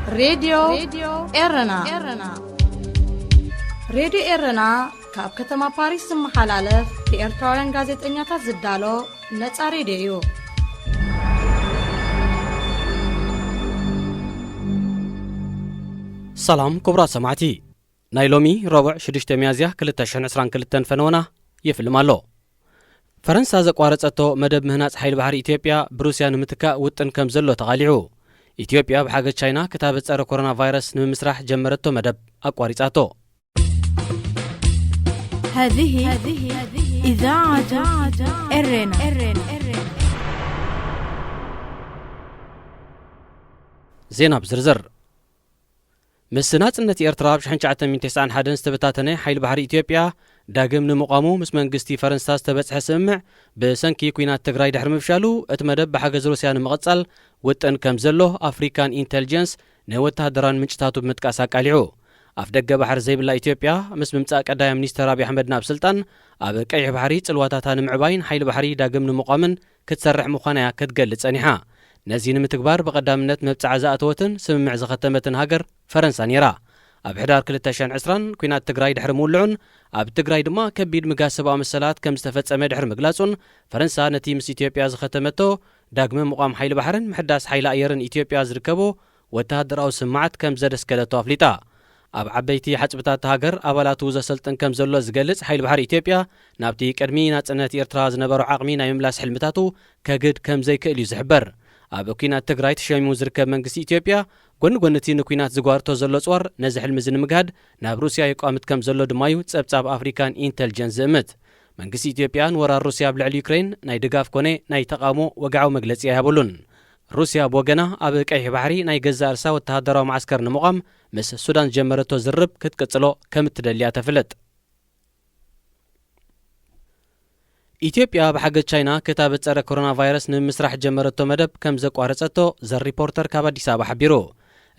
راديو إرنا راديو إرنا كاب كتما باريس محلالف بإرتوران غازت إنياتا زدالو نتا راديو سلام كبرى سمعتي نايلومي ربع شدشت ميازيا كلتا عسران كلتن فنونا يفلم الله فرنسا زقوارصتو مدب مهناص حيل بحر إثيوبيا بروسيا نمتكا وطن كم زلو تغاليعو إثيوبيا بحاجة تشاينا كتابة صار كورونا فيروس نمسرح جمرتو مدب أقوارصاتو هذه إذاعة إرنا زينب زرزر مسنات النتي إرتراب شحن شعتن من 91 استبتاتني حيل بحر إثيوبيا داقم نمقامو مس منقستي فرنسا استبتح سمع بسنكي كوينات تقراي دحر مفشالو اتمدب بحاجز روسيا نمغصل وطن كم زلو أفريكان إنتلجنس نوتها دران منشتاتو بمتكاسا قالعو أفدق بحر زي بلا إثيوبيا مس ممتاك أدايا منيستر أبي أحمد ناب سلطان أبا كيح بحري تلواتاتا نمعباين حيل بحري داقم نمقامن كتسرح مخانيا كتقلت سانيحا نزين متكبار بقدامنت مبتع زاتوتن سمع زختمتن هاجر فرنسا نيرا أب حدار كلتاشان عسران كوينات تقراي دحر مولعون أب تقراي دما كبيد مقاسبا مسلات كم استفتسمي دحر مقلاسون فرنسا نتي مس إثيوبيا زختمتو داقم مقام حيل بحرن محداس حيل أيرن إثيوبيا زركبو وتهدر سمعت كم زد سكلتو أفليتا أب عبيتي حجبتات هاجر أبالاتو زسلطن كم زلو زقلص حيل بحر إثيوبيا نابتي قدمي ناصنت إرتراز نبرو عقمي ناي مملاس حلمتاتو كقد كم زي كإليو زحبر أب كوينات تقراي تشيمو زركب منقس إثيوبيا قنقنتي نكوينات زغوارتو زلو صور نزحل مزن مقاد ناب روسيا يقامت كم زلو دمايو تصبصاب أفريكان إنتلجنس زمت منقس إثيوبيا ورا روسيا بلعل يوكرين ناي دقاف كوني ناي تقامو وقعو مقلص يهابولون روسيا بوغنا أب كيح بحري ناي غزا أرسا وتهدرو معسكر نمقام مس السودان جمرتو زرب كتقصلو كم تدليا تفلت إثيوبيا بحاجة تشاينا كتابة صار كورونا فيروس نمسرح جمرتو مدب كم زقوارصتو زر ريبورتر كاب أديس أبابا حبيرو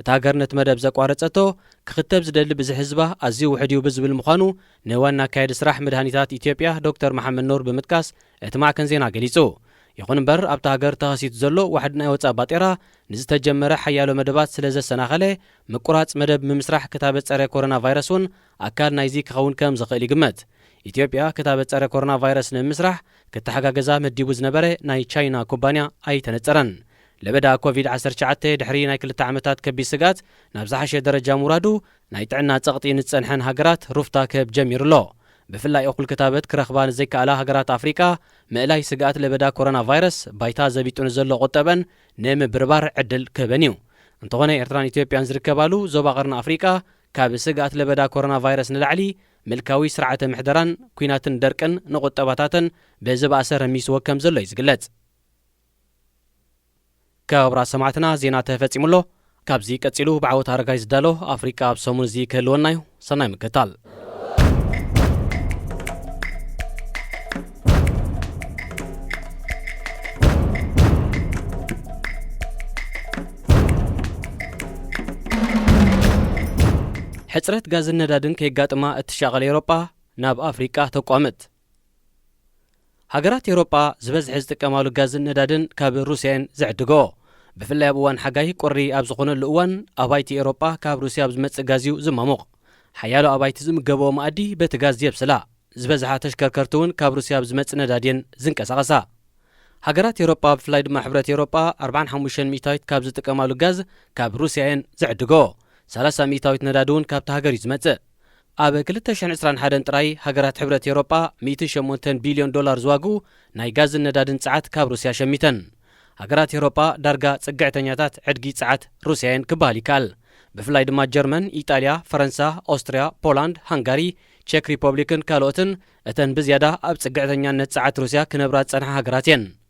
تاغرنت مدب زقوارصتو كختب زدل بز حزبه أزيو وحديو بزبل مخانو نوانا كايد سراح مدهانيتات إثيوبيا دكتور محمد نور بمتكاس اتماع كنزينا قليصو يخون بر أب تاغر تغسيت زلو واحدنا يوصا باطيرا نزتجمر حيالو مدبات سلازة سناخلي مقرات مدب ممسرح كتابة صار كورونا فيروسون أكاد نايزي كخون كم زقلي قمت إثيوبيا كتابة صار كورونا فيروس نمسرح كتحقاقزا مديبو زنبري ناي تشاينا كوبانيا أي تنترن لبدا كوفيد 19 دحري ناي كل تعمتات كبي سقات نابزحش درجة مرادو ناي تعنا تغطي نتصنحن هاجرات رفتا كب جمير لو بفلاي أقول كتابة كرخبان زيك على هاجرات أفريقيا مقلاي سقات لبدا كورونا فيروس بايتا زبيتون زلو قطبا نيم بربار عدل كبنيو انتغوني إرتران إثيوبيا نزركبالو زوبا غرنا أفريقيا كاب سقات لبدا كورونا فيروس نلعلي ملكاوي سرعة محدران كويناتن دركن نقطباتاتن بزب أسر ميس وكم زلو يزقلت كابرا سمعتنا زينات فتيمولو كابزي كتسيلو بعوت هارغايز دالو أفريقيا بسومون زي كلونايو صناي مكتال حصرت غاز الندادن كيغاطما اتشاغل أوروبا ناب أفريقيا تقامت هاجرات أوروبا زبزح زتقمالو غاز الندادن كاب روسيان زعدغو بفلاي بوان حغاي قري اب زخون الوان ابايتي أوروبا كاب روسيا بزمص غازيو زمامق حيالو ابايتي زمغبو مادي بتغاز يبسلا زبزح تشكركرتون كاب روسيا بزمص ندادين زنقسقسا هاجرات أوروبا بفلاي دما حبرت أوروبا 45 ميتايت كاب زتقمالو غاز كاب روسيان زعدغو 300 ميتاويت ندادون كابت هاجر يزمت أب كلتاشان عسران حدن تراي هاجرات حبرت أوروبا 108 بليون دولار زواجو ناي غاز الندادن ساعات كاب روسيا شميتن هاجرات أوروبا درجة تسقعتنياتات عدقي ساعات روسيان كبالي كال بفلاي دما جرمن إيطاليا فرنسا أستريا بولند هنغاري تشيك ريبوبليكن كالوتن اتن بزيادة أب تسقعتنيات ساعات روسيا كنبرات صنع هاجراتين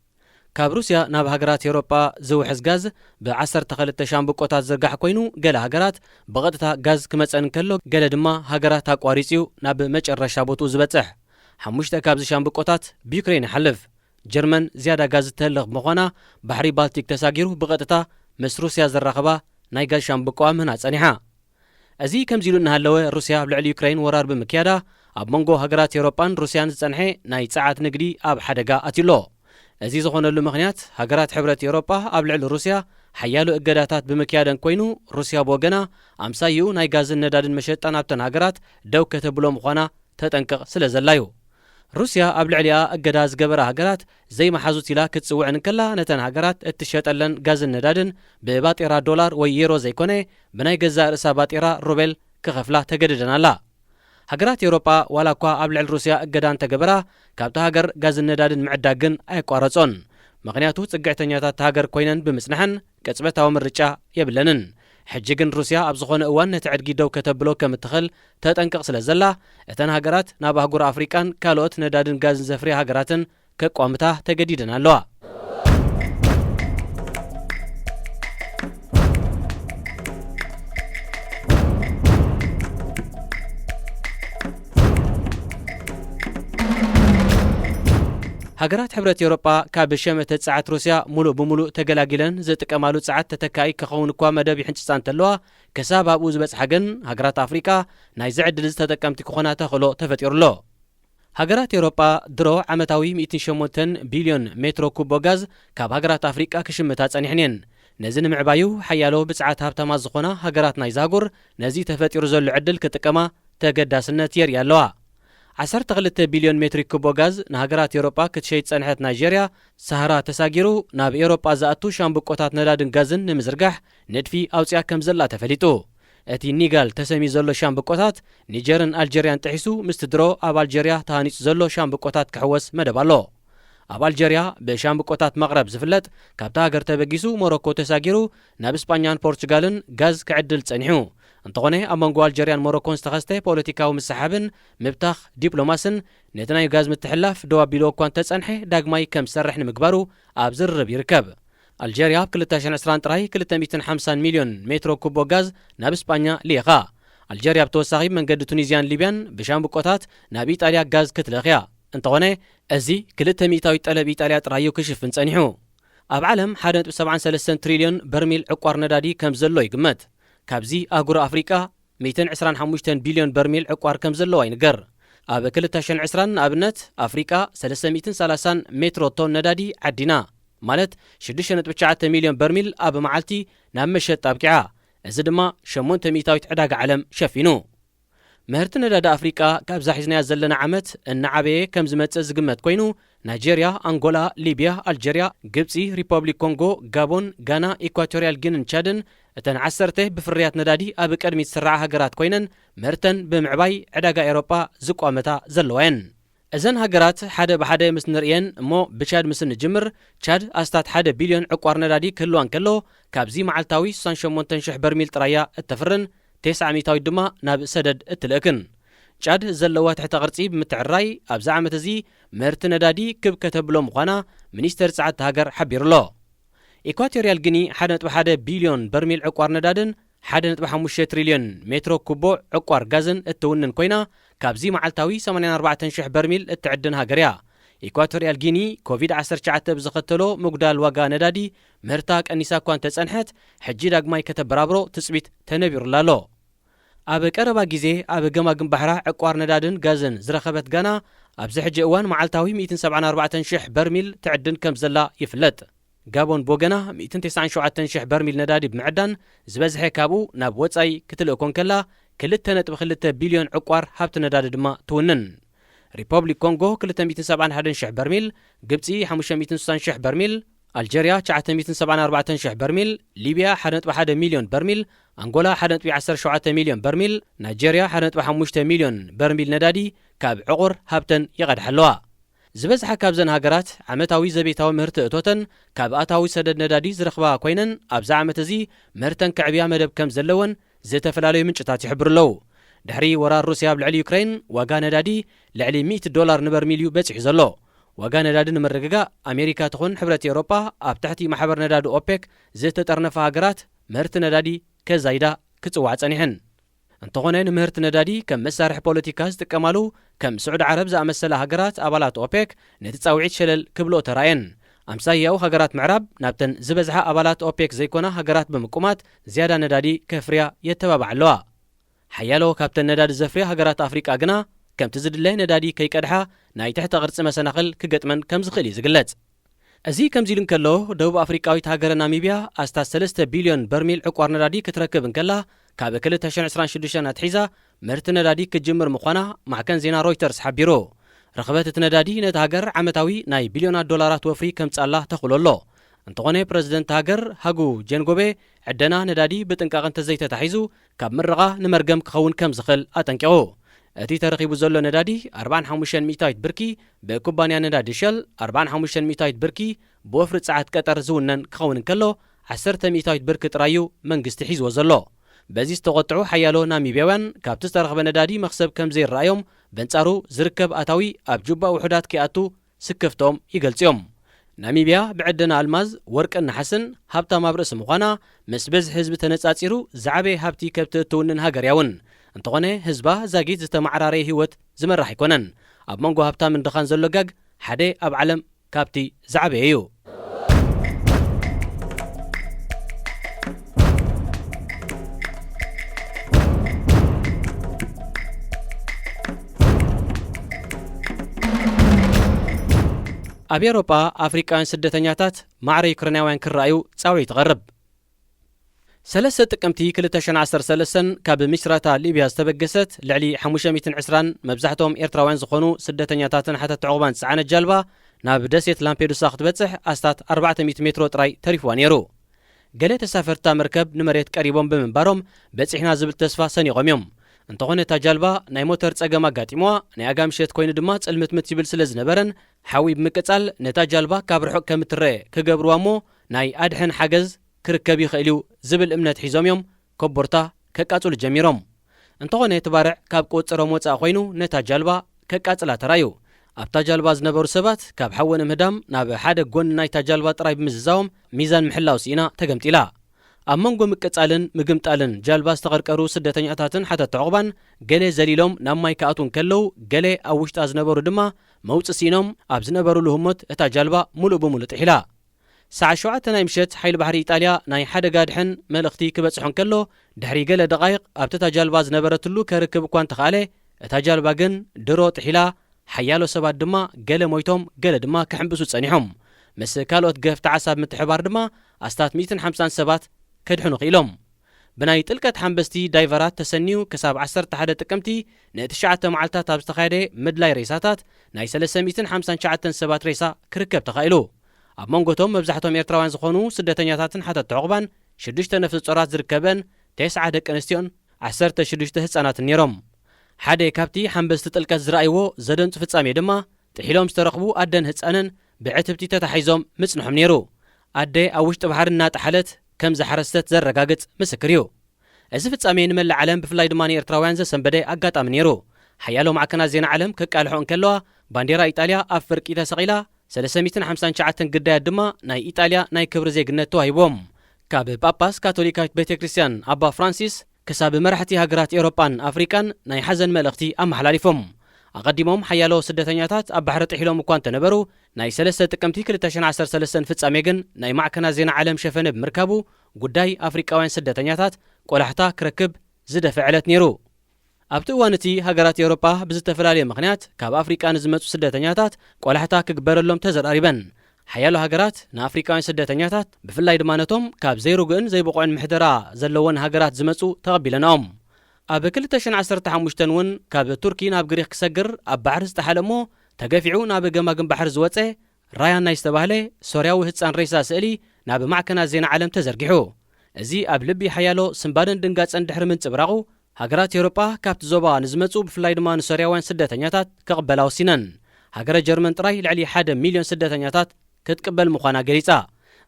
كاب روسيا ناب هاجرات أوروبا زوحز غاز بعصر تخلت شامبقوتات زرقح كوينو قال هاجرات بغدتها غاز كمصن كلو قال دما هاجرات اقواريصيو ناب مچرشا بوتو زبصح حمشته كاب شامبقوتات بيوكرين حلف جرمن زياده غاز تلغ مخونا بحري بالتيك تساغيرو بغدتها مس روسيا زرخبا ناي غاز شامبقوا من اصنيحا ازي كمزيلو نهالو روسيا بلعل يوكرين ورار بمكيادا اب منغو هاجرات أوروبان روسيان صنحي ناي ساعات نغدي اب حدغا اتيلو ازي زخونلو مخنيات هاجرات حبرت أوروبا اب لعل روسيا ሓያሉ እገዳታት ብምክያደን ኮይኑ ሩስያ ብወገና ኣምሳይኡ ናይ ጋዝን ነዳድን መሸጣ ናብተን ሃገራት ደው ከተብሎ ምዃና ተጠንቅቕ ስለ ዘላዩ ሩስያ ኣብ ልዕሊኣ እገዳ ዝገበራ ሃገራት ዘይመሓዙት ኢላ ክትጽውዕን እንከላ ነተን ሃገራት እትሸጠለን ጋዝን ነዳድን ብባጤራ ዶላር ወይ ዩሮ ዘይኮነ ብናይ ገዛእ ርእሳ ባጤራ ሩቤል ክኸፍላ ተገድደን ኣላ ሃገራት ኤውሮጳ ዋላ እኳ ኣብ ልዕሊ ሩስያ እገዳ እንተገበራ ካብቲ ሃገር ጋዝን ነዳድን ምዕዳግ ግን ኣይቋረጾን ምኽንያቱ ጽግዕተኛታት ሃገር ኮይነን ብምጽናሕን ቅጽበታዊ ምርጫ የብለንን ሕጂ ግን ሩስያ ኣብ ዝኾነ እዋን ነቲ ዕድጊ ደው ከተብሎ ከም እትኽእል ተጠንቅቕ ስለ ዘላ እተን ሃገራት ናብ ኣህጉር ኣፍሪቃን ካልኦት ነዳድን ጋዝን ዘፍርያ ሃገራትን ከቋምታ ተገዲደን ኣለዋ ሃገራት ሕብረት ኤውሮጳ ካብ ሸመተ ጸዓት ሩስያ ሙሉእ ብምሉእ ተገላጊለን ዝጥቀማሉ ጸዓት ተተካኢ ክኸውን እኳ መደብ ይሕንጭፃ እንተለዋ ከሳብ ኣብኡ ዝበፅሓ ግን ሃገራት ኣፍሪቃ ናይ ዝዕድል ተጠቀምቲ ክኾና ተኽእሎ ተፈጢሩሎ ሃገራት ኤውሮጳ ድሮ ዓመታዊ 108 ቢልዮን ሜትሮ ኩቦ ጋዝ ካብ ሃገራት ኣፍሪቃ ክሽምታ ጸኒሕን እየን ነዚ ንምዕባዩ ሓያሎ ብፅዓት ሃብታማት ዝኾና ሃገራት ናይ ዛጉር ነዚ ተፈጢሩ ዘሎ ዕድል ክጥቀማ ተገዳስነት የርኢ ኣለዋ 12 ቢልዮን ሜትሪ ኩቦ ጋዝ ንሃገራት ኤውሮጳ ክትሸይጥ ጸንሐት ናይጀርያ ሳህራ ተሳጊሩ ናብ ኤውሮጳ ዝኣቱ ሻምብቆታት ነዳድን ጋዝን ንምዝርጋሕ ንድፊ ኣውፅያ ከም ዘላ ተፈሊጡ እቲ ኒጋል ተሰሚ ዘሎ ሻምብቆታት ኒጀርን ኣልጀርያን ጥሒሱ ምስቲ ድሮ ኣብ ኣልጀርያ ተሃኒጹ ዘሎ ሻምብቆታት ክሕወስ መደብ ኣሎ ኣብ ኣልጀርያ ብሻምብቆታት መቕረብ ዝፍለጥ ካብታ ሃገር ተበጊሱ ሞሮኮ ተሳጊሩ ናብ እስጳኛን ፖርቹጋልን ጋዝ ክዕድል ጸኒሑ እንተኾነ ኣብ መንጎ ኣልጀርያን ሞሮኮን ዝተኸስተ ፖለቲካዊ ምሰሓብን ምብታኽ ዲፕሎማስን ነቲ ናይ ጋዝ ምትሕላፍ ደው ኣቢሉ እኳ እንተጸንሐ ዳግማይ ከም ዝሰርሕ ንምግባሩ ኣብ ዝርርብ ይርከብ ኣልጀርያ ኣብ 2020 ጥራይ 250 ሚልዮን ሜትሮ ኩቦ ጋዝ ናብ እስጳኛ ልኢኻ ኣልጀርያ ብተወሳኺ መንገዲ ቱኒዝያን ሊብያን ብሻምብቆታት ናብ ኢጣልያ ጋዝ ክትልእኽያ እንተኾነ እዚ 200 ጠለብ ኢጣልያ ጥራዩ ክሽፍን ጸኒሑ ኣብ ዓለም 1.73 ትሪልዮን በርሚል ዕቋር ነዳዲ ከም ዘሎ ይግመት ካብዚ ኣህጉር ኣፍሪቃ 125 ቢልዮን በርሚል ዕቋር ከም ዘለዋ ይንገር ኣብ 2020 ንኣብነት ኣፍሪቃ 330 ሜትሮ ቶን ነዳዲ ዓዲና ማለት 6.9 ሚልዮን በርሚል ኣብ መዓልቲ ናብ መሸጥ ኣብቂዓ እዚ ድማ 800 ዕዳጋ ዓለም ሸፊኑ ምህርቲ ነዳዲ ኣፍሪቃ ካብ ዛሒዝናያ ዘለና ዓመት እናዓበየ ከም ዝመጽእ ዝግመት ኮይኑ ናይጀርያ ኣንጎላ ሊብያ ኣልጀርያ ግብፂ ሪፐብሊክ ኮንጎ ጋቦን ጋና ኢኳቶሪያል ጊኒን ቻድን እተን 10 ብፍርያት ነዳዲ ኣብ ቅድሚት ዝስራዓ ሃገራት ኮይነን ምህርተን ብምዕባይ ዕዳጋ ኤውሮጳ ዝቋመታ ዘለዋየን እዘን ሃገራት ሓደ ብሓደ ምስ ንርእየን እሞ ብቻድ ምስ ንጅምር ቻድ ኣስታት 1 ቢልዮን ዕቋር ነዳዲ ክህልዋ እንከሎ ካብዚ መዓልታዊ 68,000 በርሚል ጥራያ እተፍርን 900 ድማ ናብ ሰደድ እትልእክን ቻድ ዘለዋ ትሕተ ቅርጺ ብምትዕራይ ኣብዛ ዓመት እዚ ምህርቲ ነዳዲ ክብ ከተብሎ ምዃና ሚኒስተር ጸዓት ሃገር ሓቢሩሎ ኢኳቶሪያል ጊኒ 1.1 ቢልዮን በርሚል ዕቋር ነዳድን 1.5 ትሪልዮን ሜትሮ ኩቦ ዕቋር ጋዝን እትውንን ኮይና ካብዚ መዓልታዊ 84,000 በርሚል እትዕድን ሃገር እያ ኢኳቶሪያል ጊኒ ኮቪድ-19 ብዝኸተሎ ምጉዳል ዋጋ ነዳዲ ምህርታ ቀኒሳ እኳ እንተጸንሐት ሕጂ ዳግማይ ከተበራብሮ ትጽቢት ተነቢሩላ ኣሎ ኣብ ቀረባ ግዜ ኣብ ገማግም ባሕራ ዕቋር ነዳድን ጋዝን ዝረኸበት ጋና ኣብዚ ሕጂ እዋን መዓልታዊ 174,000 በርሚል ትዕድን ከም ዘላ ይፍለጥ ጋቦን ቦገና 197,000 በርሚል ነዳዲ ብምዕዳን ዝበዝሐ ካብኡ ናብ ወጻይ ክትልእኮን ከላ 2.2 ቢልዮን ዕቋር ሃብቲ ነዳዲ ድማ ትውንን ሪፐብሊክ ኮንጎ 271,000 በርሚል ግብፂ 560,000 በርሚል ኣልጀርያ 974,000 በርሚል ሊብያ 1.1 ሚልዮን በርሚል ኣንጎላ 1.17 ሚልዮን በርሚል ናይጀርያ 1.5 ሚልዮን በርሚል ነዳዲ ካብ ዕቑር ሃብተን ይቐድሓ ኣለዋ ዝበዝሐ ካብዘን ሃገራት ዓመታዊ ዘቤታዊ ምህርቲ እቶተን ካብ ኣታዊ ሰደድ ነዳዲ ዝረኽባ ኮይነን ኣብዛ ዓመት እዚ ምህርተን ክዕብያ መደብ ከም ዘለወን ዝተፈላለዩ ምንጭታት ይሕብሩ ኣለዉ ድሕሪ ወራር ሩስያ ኣብ ልዕሊ ዩክሬን ዋጋ ነዳዲ ልዕሊ $100 ንበርሚል እዩ በፂሑ ዘሎ ዋጋ ነዳዲ ንምርግጋእ ኣሜሪካ ትኹን ሕብረት ኤውሮጳ ኣብ ትሕቲ ማሕበር ነዳዲ ኦፔክ ዝተጠርነፈ ሃገራት ምህርቲ ነዳዲ ከዛይዳ ክጽዋዕ ጸኒሐን እንተኾነ ንምህርቲ ነዳዲ ከም መሳርሒ ፖለቲካ ዝጥቀማሉ ከም ስዑድ ዓረብ ዝኣመሰለ ሃገራት ኣባላት ኦፔክ ነቲ ጻውዒት ሸለል ክብልኦ ተራእየን ኣምሳያው ሃገራት ምዕራብ ናብተን ዝበዝሐ ኣባላት ኦፔክ ዘይኮና ሃገራት ብምቁማት ዝያዳ ነዳዲ ከፍርያ የተባብዓ ኣለዋ ሓያሎ ካብተን ነዳዲ ዘፍርያ ሃገራት ኣፍሪቃ ግና ከምቲ ዝድለ ነዳዲ ከይቀድሓ ናይ ትሕተ ቅርጺ መሰናኽል ክገጥመን ከም ዝኽእል እዩ ዝግለጽ እዚ ከምዚ ኢሉ እንከሎ ደቡብ አፍሪካዊት ሃገር ናሚብያ ኣስታት 3 ቢልዮን በርሜል ዕቋር ነዳዲ ክትረክብ እንከላ ካብ 2026 ኣትሒዛ ምህርቲ ነዳዲ ክትጅምር ምዃና ማዕከን ዜና ሮይተርስ ሓቢሩ። ረኽበት እቲ ነዳዲ ነቲ ሃገር ዓመታዊ ናይ ቢልዮናት ዶላራት ወፍሪ ከምጻላ ተኽእሎ። እንተኾነ ፕረዚደንት ሃገር ሃጉ ጀንጎቤ ዕደና ነዳዲ ብጥንቃቐ እንተዘይተታሒዙ ካብ ምርቓ ንመርገም ክኸውን ከም ዝኽእል ኣጠንቂቑ። እቲ ተረኺቡ ዘሎ ነዳዲ 45 ሚእታዊት ብርኪ ብኩባንያ ነዳዲ ሸል 45 ሚእታዊት ብርኪ ብወፍሪ ጸዓት ቀጠር ዝውነን ክኸውን እንከሎ 10 ሚእታዊት ብርኪ ጥራዩ መንግስቲ ሒዝዎ ዘሎ። በዚ ዝተቆጥዑ ሓያሎ ናሚብያውያን ካብቲ ዝተረኽበ ነዳዲ መኽሰብ ከም ዘይረኣዮም በንጻሩ ዝርከብ ኣታዊ ኣብ ጁባ ውሕዳት ከይኣቱ ስከፍቶም ይገልጽዮም። ናሚብያ ብዕደና ኣልማዝ ወርቅን ናሓስን ሃብታም ኣብ ርእሲ ምዃና ምስ በዝሒ ህዝቢ ተነጻጺሩ ዝዓበየ ሃብቲ ከብቲ እትውንን ሃገር ያውን እንተኾነ ህዝባ ዛጊት ዝተማዕራረየ ህይወት ዝመራሕ ኣይኮነን። ኣብ መንጎ ሃብታምን ድኻን ዘሎ ጋግ ሓደ ኣብ ዓለም ካብቲ ዝዓበየ እዩ። ኣብ ኤውሮጳ ኣፍሪቃውያን ስደተኛታት ማዕረ ዩክሬናውያን ክረኣዩ ጻውዒ ትቐርብ። 3 ጥቅምቲ 2013 ካብ ምስራታ ሊብያ ዝተበገሰት ልዕሊ 520 መብዛሕትኦም ኤርትራውያን ዝኾኑ ስደተኛታትን ሓተት ዕቑባን ዝፀዓነት ጃልባ ናብ ደሴት ላምፔዱሳ ክትበጽሕ ኣስታት 400 ሜትሮ ጥራይ ተሪፍዋ ነይሩ። ገለ ተሳፈርታ መርከብ ንመሬት ቀሪቦም ብምንባሮም በፂሕና ዝብል ተስፋ ሰኒቖም እዮም። እንተኾነ እታ ጃልባ ናይ ሞተር ጸገም ኣጋጢምዋ ናይ ኣጋምሸት ኮይኑ ድማ ጽልምትምት ይብል ስለ ዝነበረን ሓዊ ብምቅጻል ነታ ጃልባ ካብ ርሑቕ ከም እትረአ ክገብርዋ እሞ ናይ ኣድሕን ሓገዝ ክርከብ ይኽእል እዩ ዝብል እምነት ሒዞም እዮም ኮቦርታ ከቃጽሉ ጀሚሮም። እንተኾነ ትባርዕ ካብ ቁፅሮም ወፃእ ኮይኑ ነታ ጃልባ ከቃጽላ ተራዩ። ኣብታ ጃልባ ዝነበሩ ሰባት ካብ ሓወን ምህዳም ናብ ሓደ ጎኒ ናይታ ጃልባ ጥራይ ብምዝዛዎም ሚዛን ምሕላው ሲኢና ተገምጢላ። ኣብ መንጎ ምቅጻልን ምግምጣልን ጃልባ ዝተቐርቀሩ ስደተኛታትን ሓተት ዕቑባን ገሌ ዘሊሎም ናብ ማይ ክኣትውን ከለዉ ገሌ ኣብ ውሽጣ ዝነበሩ ድማ መውፅእ ሲኢኖም ኣብ ዝነበሩሉ ህሞት እታ ጃልባ ሙሉእ ብምሉእ ጥሒላ። ሰዓት 7 ናይ ምሸት ሓይሊ ባሕሪ ኢጣልያ ናይ ሓደጋ ድሕን መልእኽቲ ክበጽሖን ከሎ ድሕሪ ገለ ደቓይቕ ኣብቲ እታ ጃልባ ዝነበረትሉ ከርክብ እኳ እንተኻእለ እታ ጃልባ ግን ድሮ ጥሒላ ሓያሎ ሰባት ድማ ገለ ሞይቶም ገለ ድማ ክሕምብሱ ጸኒሖም። ምስ ካልኦት ገፍቲ ዓሳብ ምትሕባር ድማ ኣስታት 150 ሰባት ከድሕኑ ኽኢሎም። ብናይ ጥልቀት ሓንበስቲ ዳይቨራት ተሰኒዩ ክሳብ 11 ጥቅምቲ ን9 መዓልትታት ኣብ ዝተኻየደ ምድላይ ሬሳታት ናይ 359 ሰባት ሬሳ ክርከብ ተኻኢሉ። ኣብ መንጎቶም መብዛሕቶም ኤርትራውያን ዝኾኑ ስደተኛታትን ሓተት ዕቑባን 6 ነፍሲ ጾራት ዝርከበን 9 ደቂ ኣንስትዮን 16 ህፃናትን ነይሮም። ሓደ ካብቲ ሓንበስቲ ጥልቀት ዝረኣይዎ ዘደንጹ ፍጻሜ ድማ ጥሒሎም ዝተረኽቡ ኣደን ህፃንን ብዕትብቲ ተታሒዞም ምጽንሖም ነይሩ። ኣደ ኣብ ውሽጢ ባሕሪ እናጠሓለት ከም ዝሓረስተት ዘረጋግጽ ምስክር እዩ። እዚ ፍጻሜ ንመላእ ዓለም ብፍላይ ድማ ንኤርትራውያን ዘሰንበደ ኣጋጣሚ ነይሩ። ሓያሎ ማዕከናት ዜና ዓለም ከቃልሖ እንከለዋ ባንዴራ ኢጣልያ ኣብ ፍርቂ ተሰቒላ 359 ግዳያት ድማ ናይ ኢጣልያ ናይ ክብሪ ዜግነት ተዋሂቦም። ካብ ጳጳስ ካቶሊካዊት ቤተ ክርስቲያን ኣባ ፍራንሲስ ክሳብ መራሕቲ ሃገራት ኤውሮጳን ኣፍሪቃን ናይ ሓዘን መልእኽቲ ኣመሓላሊፎም። ኣቐዲሞም ሓያሎ ስደተኛታት ኣብ ባሕሪ ጥሒሎም እኳ እንተነበሩ ናይ 3 ጥቅምቲ 2013 ፍጻሜ ግን ናይ ማዕከናት ዜና ዓለም ሸፈነ ብምርካቡ ጉዳይ ኣፍሪቃውያን ስደተኛታት ቆላሕታ ክረክብ ዝደፍዕ ዕለት ነይሩ። ኣብቲ እዋን እቲ ሃገራት ኤውሮጳ ብዝተፈላለየ ምኽንያት ካብ ኣፍሪቃ ንዝመጹ ስደተኛታት ቆላሕታ ክግበረሎም ተዘራሪበን። ሓያሎ ሃገራት ንኣፍሪቃውያን ስደተኛታት ብፍላይ ድማ ነቶም ካብ ዘይርጉእን ዘይበቑዕን ምሕደራ ዘለዎን ሃገራት ዝመጹ ተቐቢለናኦም። ኣብ 2015 እውን ካብ ቱርኪ ናብ ግሪክ ክሰግር ኣብ ባሕሪ ዝተሓለ እሞ ተገፊዑ ናብ ገማግም ባሕሪ ዝወፀ ራያን ናይ ዝተባህለ ሶርያዊ ህፃን ሬሳ ስእሊ ናብ ማዕከናት ዜና ዓለም ተዘርጊሑ። እዚ ኣብ ልቢ ሓያሎ ስምባድን ድንጋፀን ድሕሪ ምንጽብራቑ ሃገራት ኤውሮጳ ካብቲ ዞባ ንዝመጹ ብፍላይ ድማ ንሶርያውያን ስደተኛታት ክቕበላ ወሲነን። ሃገረ ጀርመን ጥራይ ልዕሊ 1 ሚልዮን ስደተኛታት ክትቅበል ምዃና ገሊጻ።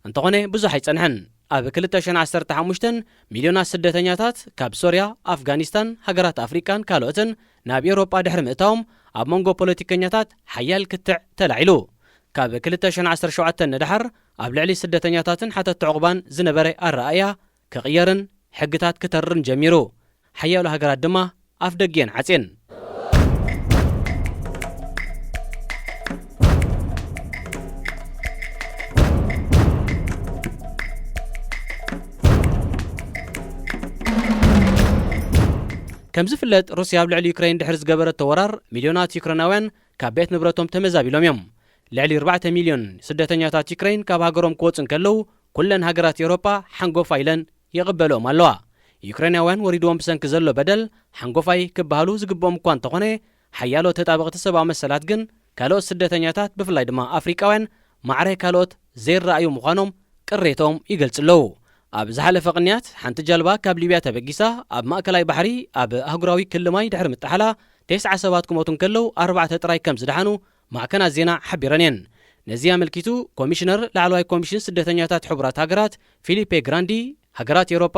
እንተኾነ ብዙሕ ኣይጸንሐን። ኣብ 2015 ሚልዮናት ስደተኛታት ካብ ሶርያ፣ ኣፍጋኒስታን፣ ሃገራት ኣፍሪቃን ካልኦትን ናብ ኤውሮጳ ድሕሪ ምእታዎም ኣብ መንጎ ፖለቲከኛታት ሓያል ክትዕ ተላዒሉ። ካብ 2017 ንድሓር ኣብ ልዕሊ ስደተኛታትን ሓተት ዕቑባን ዝነበረ ኣረኣእያ ክቕየርን ሕግታት ክተርርን ጀሚሩ። ሓያሎ ሃገራት ድማ ኣፍ ደጊየን ዓጼን። ከም ዝፍለጥ ሩስያ ኣብ ልዕሊ ዩክሬን ድሕሪ ዝገበረቶ ወራር ሚልዮናት ዩክሬናውያን ካብ ቤት ንብረቶም ተመዛቢሎም እዮም። ልዕሊ 4 ሚልዮን ስደተኛታት ዩክሬን ካብ ሃገሮም ክወፁን ከለው ኩለን ሃገራት ኤውሮጳ ሓንጎፋ ኢለን ይቕበሎም ኣለዋ። ዩክሬናውያን ወሪድዎም ብሰንኪ ዘሎ በደል ሓንጎፋይ ክበሃሉ ዝግብኦም እኳ እንተኾነ ሓያሎ ተጣበቕቲ ሰብኣዊ መሰላት ግን ካልኦት ስደተኛታት ብፍላይ ድማ ኣፍሪቃውያን ማዕረ ካልኦት ዘይረኣዩ ምዃኖም ቅሬቶም ይገልጽለዉ። ኣብ ዝሓለፈ ቅንያት ሓንቲ ጀልባ ካብ ሊብያ ተበጊሳ ኣብ ማእከላይ ባሕሪ ኣብ ኣህጉራዊ ክልማይ ድሕሪ ምጥሓላ 9 ሰባት ክሞቱን ከለው 4 ጥራይ ከም ዝደሓኑ ማዕከናት ዜና ሓቢረን እየን። ነዚ ኣመልኪቱ ኮሚሽነር ላዕለዋይ ኮሚሽን ስደተኛታት ሕቡራት ሃገራት ፊሊፔ ግራንዲ ሃገራት ኤውሮጳ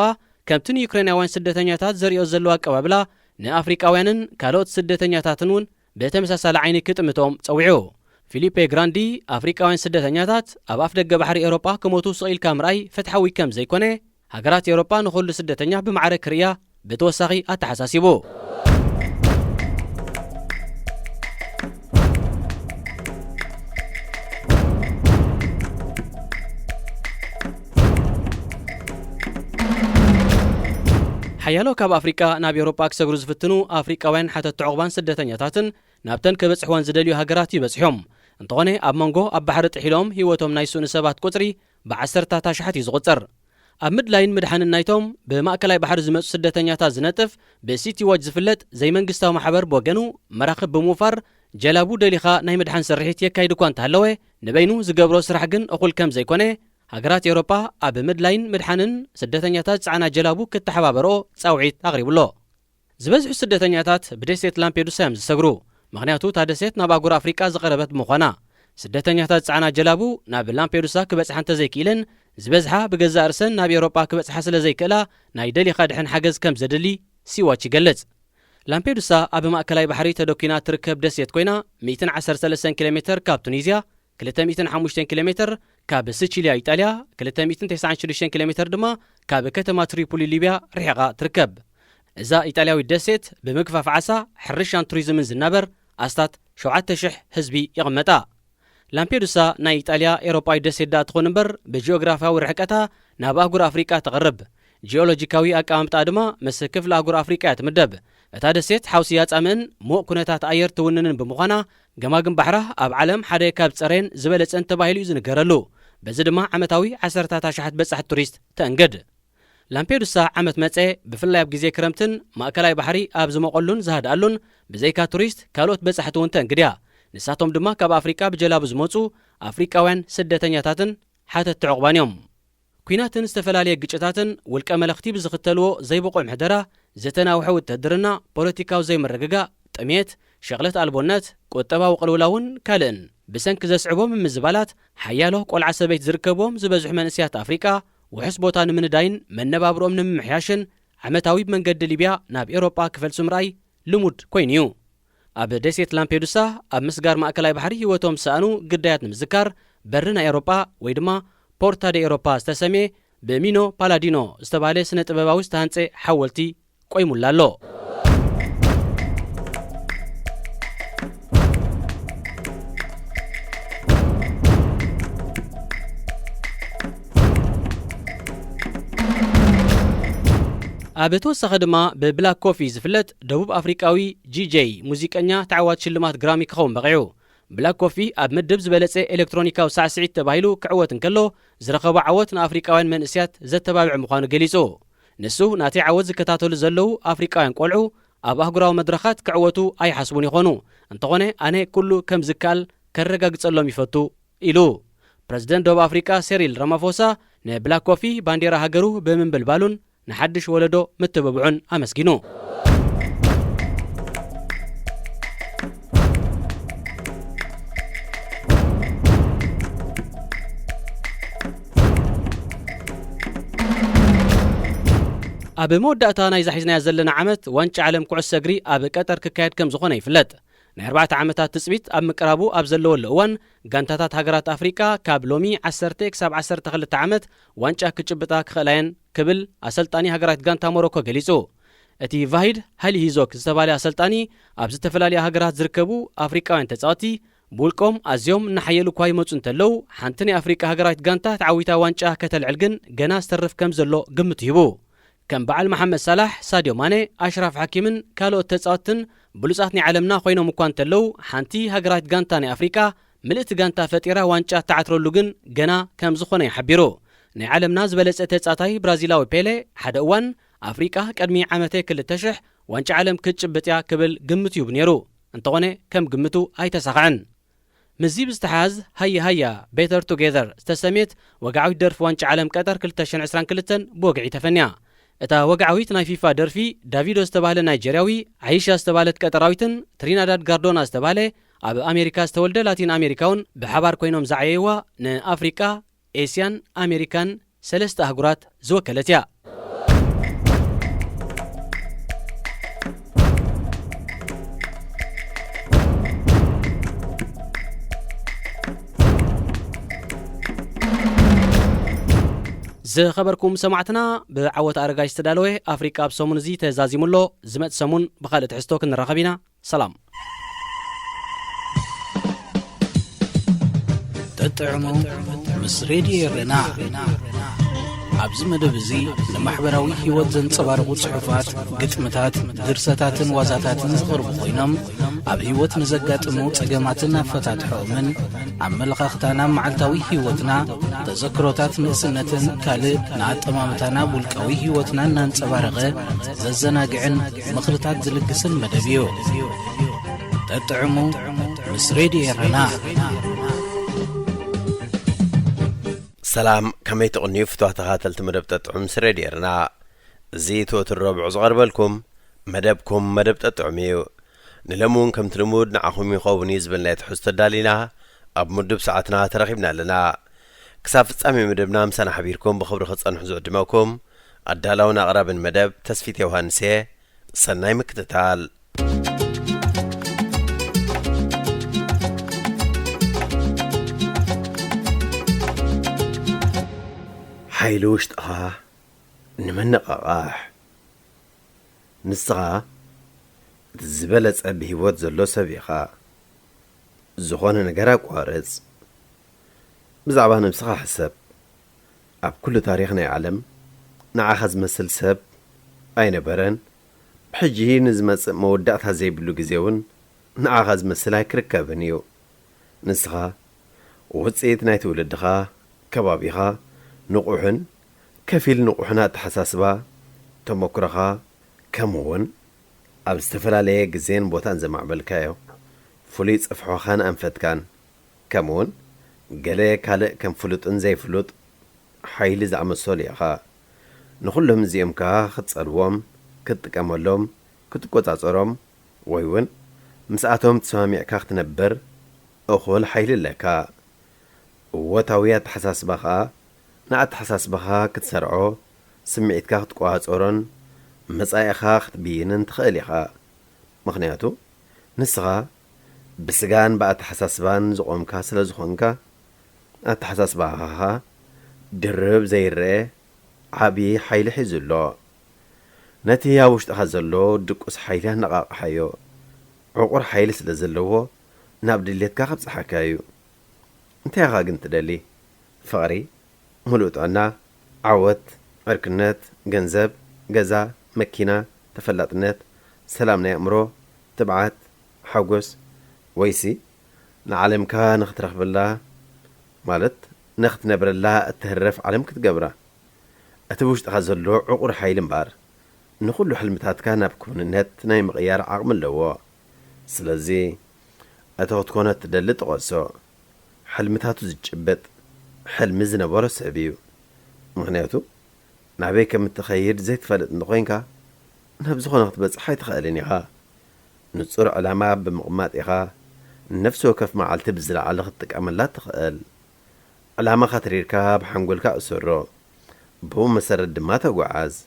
ከምቲ ንዩክሬናውያን ስደተኛታት ዘርእዮ ዘለዎ ኣቀባብላ ንኣፍሪቃውያንን ካልኦት ስደተኛታትን እውን ብተመሳሳሊ ዓይኒ ክጥምቶም ፀዊዑ። ፊሊፔ ግራንዲ ኣፍሪቃውያን ስደተኛታት ኣብ ኣፍ ደገ ባሕሪ ኤውሮጳ ክሞቱ ስቕኢልካ ምርኣይ ፍትሓዊ ከም ዘይኮነ ሃገራት ኤውሮጳ ንኹሉ ስደተኛ ብማዕረ ክርያ ብተወሳኺ ኣተሓሳሲቡ። ሓያሎ ካብ ኣፍሪቃ ናብ ኤውሮጳ ክሰግሩ ዝፍትኑ ኣፍሪቃውያን ሓተት ዕቑባን ስደተኛታትን ናብተን ክበጽሕወን ዝደልዩ ሃገራት ይበጽሖም እንተኾነ ኣብ መንጎ ኣብ ባሕሪ ጥሒሎም ህይወቶም ናይ ስኡን ሰባት ቁፅሪ ብዓሰርታት ኣሽሓት እዩ ዝቑፅር። ኣብ ምድላይን ምድሓንን ናይቶም ብማእከላይ ባሕሪ ዝመፁ ስደተኛታት ዝነጥፍ ብሲቲ ዎች ዝፍለጥ ዘይመንግስታዊ ማሕበር ብወገኑ መራኽብ ብምውፋር ጀላቡ ደሊኻ ናይ ምድሓን ስርሒት የካይድ እኳ እንተሃለወ ንበይኑ ዝገብሮ ስራሕ ግን እኹል ከም ዘይኮነ ሃገራት ኤውሮጳ ኣብ ምድላይን ምድሓንን ስደተኛታት ፃዕና ጀላቡ ክትተሓባበርኦ ፃውዒት ኣቕሪቡሎ። ዝበዝሑ ስደተኛታት ብደሴት ላምፔዱሳ እዮም ዝሰግሩ። ምክንያቱ እታ ደሴት ናብ ኣህጉር ኣፍሪቃ ዝቐረበት ምዃና ስደተኛታት ፃዕና ጀላቡ ናብ ላምፔዱሳ ክበፅሓ እንተዘይክኢለን ዝበዝሓ ብገዛእ ርእሰን ናብ ኤውሮጳ ክበፅሓ ስለ ዘይክእላ ናይ ደሊኻ ድሕን ሓገዝ ከም ዘድሊ ሲዋች ይገልጽ። ላምፔዱሳ ኣብ ማእከላይ ባሕሪ ተደኪና ትርከብ ደሴት ኮይና 113 ኪሎ ሜትር ካብ ቱኒዝያ 205 ኪሎ ሜትር ካብ ሲቺልያ ኢጣልያ 296 ኪሎ ሜትር ድማ ካብ ከተማ ትሪፖሊ ሊብያ ርሒቓ ትርከብ። እዛ ኢጣልያዊት ደሴት ብምግፋፍ ዓሳ ሕርሻን ቱሪዝምን ዝናበር ኣስታት 7,000 ህዝቢ ይቕመጣ። ላምፔዱሳ ናይ ኢጣልያ ኤውሮጳዊት ደሴት ዳ ትኾን እምበር ብጂኦግራፊያዊ ርሕቀታ ናብ ኣህጉር ኣፍሪቃ ተቐርብ። ጂኦሎጂካዊ ኣቀማምጣ ድማ ምስ ክፍሊ ኣህጉር ኣፍሪቃ እያ ትምደብ። እታ ደሴት ሓውሲ ያጻምእን ሙቕ ኩነታት ኣየር ትውንንን ብምዃና ገማግም ባሕራ ኣብ ዓለም ሓደ ካብ ፀረን ዝበለፀን ተባሂሉ እዩ ዝንገረሉ። በዚ ድማ ዓመታዊ 10,000 በጻሕቲ ቱሪስት ተእንገድ። ላምፔዱሳ ዓመት መፀ ብፍላይ ኣብ ግዜ ክረምትን ማእከላይ ባሕሪ ኣብ ዝመቐሉን ዝሃድኣሉን ብዘይካ ቱሪስት ካልኦት በጻሕቲ እውን ተእንግድያ። ንሳቶም ድማ ካብ ኣፍሪቃ ብጀላቡ ዝመፁ ኣፍሪቃውያን ስደተኛታትን ሓተት ዕቑባን እዮም። ኩናትን ዝተፈላለየ ግጭታትን ውልቀ መለኽቲ ብዝኽተልዎ ዘይበቆ ምሕደራ ዘተናውሐ ውትድርና ፖለቲካዊ ዘይምርግጋእ ጥሜት ሸቕለት ኣልቦነት ቁጠባዊ ቅልውላውን ካልእን ብሰንኪ ዘስዕቦም ምዝባላት ሓያሎ ቆልዓ ሰበይት ዝርከብዎም ዝበዝሑ መንእስያት ኣፍሪቃ ውሕስ ቦታ ንምንዳይን መነባብሮኦም ንምምሕያሽን ዓመታዊ መንገዲ ሊብያ ናብ ኤውሮጳ ክፈልሱ ምርኣይ ልሙድ ኮይኑ እዩ። ኣብ ደሴት ላምፔዱሳ ኣብ ምስጋር ማእከላይ ባሕሪ ህይወቶም ዝሰኣኑ ግዳያት ንምዝካር በሪ ናይ ኤውሮጳ ወይ ድማ ፖርታ ደ ኤውሮጳ ዝተሰምየ ብሚኖ ፓላዲኖ ዝተባሃለ ስነ ጥበባዊ ዝተሃንፀ ሓወልቲ ቆይሙላ ኣሎ። ኣብ ተወሳኺ ድማ ብብላክ ኮፊ ዝፍለጥ ደቡብ ኣፍሪቃዊ ጂጄይ ሙዚቀኛ ተዓዋት ሽልማት ግራሚ ክኸውን በቂዑ። ብላክ ኮፊ ኣብ ምድብ ዝበለፀ ኤሌክትሮኒካዊ ሳዕስዒት ተባሂሉ ክዕወት እንከሎ ዝረኸቦ ዓወት ንኣፍሪቃውያን መንእስያት ዘተባብዕ ምዃኑ ገሊጹ። ንሱ ናቲ ዓወት ዝከታተሉ ዘለዉ ኣፍሪቃውያን ቆልዑ ኣብ ኣህጉራዊ መድረኻት ክዕወቱ ኣይሓስቡን ይኾኑ እንተኾነ ኣነ ኩሉ ከም ዝከኣል ከረጋግጸሎም ይፈቱ ኢሉ። ፕረዚደንት ደቡብ ኣፍሪቃ ሴሪል ራማፎሳ ንብላክ ኮፊ ባንዴራ ሃገሩ ብምንብልባሉን ንሓድሽ ወለዶ ምትብብዑን ኣመስጊኑ። ኣብ መወዳእታ ናይ ዛሒዝናያ ዘለና ዓመት ዋንጫ ዓለም ኩዕሶ እግሪ ኣብ ቀጠር ክካየድ ከም ዝኾነ ይፍለጥ። ናይ 4 ዓመታት ትፅቢት ኣብ ምቅራቡ ኣብ ዘለወሉ እዋን ጋንታታት ሃገራት ኣፍሪቃ ካብ ሎሚ 10 ክሳብ 12 ዓመት ዋንጫ ክጭብጣ ክኽእላየን ክብል ኣሰልጣኒ ሃገራት ጋንታ ሞሮኮ ገሊጹ። እቲ ቫሂድ ሃሊሂዞክ ዝተባሃለ ኣሰልጣኒ ኣብ ዝተፈላለዩ ሃገራት ዝርከቡ ኣፍሪቃውያን ተፃወቲ ብውልቆም ኣዝዮም እናሓየሉ እኳ ይመፁ እንተለዉ ሓንቲ ናይ ኣፍሪቃ ሃገራት ጋንታ ተዓዊታ ዋንጫ ከተልዕል ግን ገና ዝተርፍ ከም ዘሎ ግምት ሂቡ። ከም በዓል መሐመድ ሳላሕ፣ ሳድዮ ማነ፣ ኣሽራፍ ሓኪምን ካልኦት ተፃወትን ብሉፃት ናይ ዓለምና ኮይኖም እኳ እንተለዉ ሓንቲ ሃገራት ጋንታ ናይ ኣፍሪቃ ምልእቲ ጋንታ ፈጢራ ዋንጫ ተዓትረሉ ግን ገና ከም ዝኾነ ይሓቢሩ ናይ ዓለምና ዝበለጸ ተጻታይ ብራዚላዊ ፔሌ ሓደ እዋን ኣፍሪቃ ቅድሚ ዓመተ 2000 ዋንጫ ዓለም ክትጭብጥያ ክብል ግምት ይብ ነይሩ እንተኾነ ከም ግምቱ ኣይተሳኽዐን ምዚ ብዝተሓዝ ሃያ ቤተር ቱጌዘር ዝተሰሜት ወግዓዊት ደርፊ ዋንጫ ዓለም ቀጠር 2022 ብወግዒ ተፈንያ እታ ወግዓዊት ናይ ፊፋ ደርፊ ዳቪዶ ዝተባህለ ናይጀርያዊ ዓይሻ ዝተባህለት ቀጠራዊትን ትሪናዳድ ጋርዶና ዝተባህለ ኣብ ኣሜሪካ ዝተወልደ ላቲን ኣሜሪካውን ብሓባር ኮይኖም ዘዓየይዋ ንኣፍሪቃ ኤስያን ኣሜሪካን ሰለስተ ኣህጉራት ዝወከለት እያ ዝኸበርኩም ሰማዕትና ብዓወት ኣረጋይ ዝተዳለወ ኣፍሪቃ ኣብ ሰሙን እዚ ተዛዚሙሎ ዝመጽ ሰሙን ብኻልእ ትሕዝቶ ክንራኸብ ኢና ሰላም ተጥዕሙ ምስ ሬድዮ ኤሬና ኣብዚ መደብ እዚ ንማሕበራዊ ህይወት ዘንጸባርቑ ጽሑፋት ግጥምታት ድርሰታትን ዋዛታትን ዝቐርቡ ኮይኖም ኣብ ህይወት ንዘጋጥሙ ጸገማትን ኣፈታትሖምን ኣመለኻኽታና መዓልታዊ ህይወትና ተዘክሮታት ንእስነትን ካልእ ንኣጠማምታና ውልቃዊ ህይወትና እናንጸባረቐ ዘዘናግዕን ምኽርታት ዝልግስን መደብ እዩ ተጥዕሙ ምስ ሬድዮ ኤሬና سلام كمي تقنيو فتوح تغاتل تمدب تطعم سريديرنا زيتو الربع زغربلكم مدبكم مدب تطعميو نلمون كم تلمود نعخم يخوبني زبلنا يتحس تدالينا أب مدب ساعتنا ترغيبنا لنا كسافت سامي مدبنا مسانا حبيركم بخبر خص أنحزو قدماكم أدالونا أغراب المدب تسفيت يوهانسي سناي مكتتال حيلوش تقاه نمنق أقاح نسغا تزبلت بهيوت زلو سبيخا زخوانا نقراك وارز بزعبان بسغا حسب أب كل تاريخنا يعلم نعاخز مسل سب أين برن بحجيه نزمت مودعتها زي بلو جزيون نعاخز مسل هاي كركبنيو نسغا ووتسيت نايت ولدخا كبابيخا نقوحن كفيل نقوحنات حساسبا تمكرخا كمون أب استفلاليه جزين بوتان زمع بالكايو فليت أفحوخان أنفتكان كمون قالي كالق كم فلوت انزي فلوت حيلي زعم السوليخا نخلهم زيمكا ختصالوهم كتكاملهم كتكوتاصورهم ويون مساعتهم تسواميع كاخ تنبر أخول حيلي لكا وتاويات حساسباخا نعت حساس بخا كتسرعو سمعيت كاخت قوات أورن مسايا خاخت بينن تخيليخا مخنياتو نسغا بسغان بقى تحساسبان زقوم كاسل زخونكا أتحساس بخا درب زي الرئي عابي حيل حيزلو نتيا وشت أخزلو دقوس حيلها نقاق حيو عقور حيل سلزلوه نابدليت كاخت حكايو انتيا غاقنت دالي فغري ملوت عنا عوت أركنات جنزب جزا مكينة تفلتنات سلامنا يأمرو تبعت حوجس ويسي نعلم كا نخترخ بالله مالت نخت نبر الله التهرف علم كتجبره أتبوش تخزلو عقر حيل مبار نخلو حلمتات كان بكون النت نايم غيار عقم اللواء سلازي أتوت كونت دلت غسو حلمتات زجبت حلم زنا ورس أبيو مغنياتو نعبيك متخيل زي تفلت نقوينكا نبزخو نخت بس حي تخيليني ها نتصور علامة بمقمات إخا نفسه كف مع التبزل على خطك أمل لا تخيل علامة خاطر يركاب حنقولك أسرو بو مسرد ما تقعاز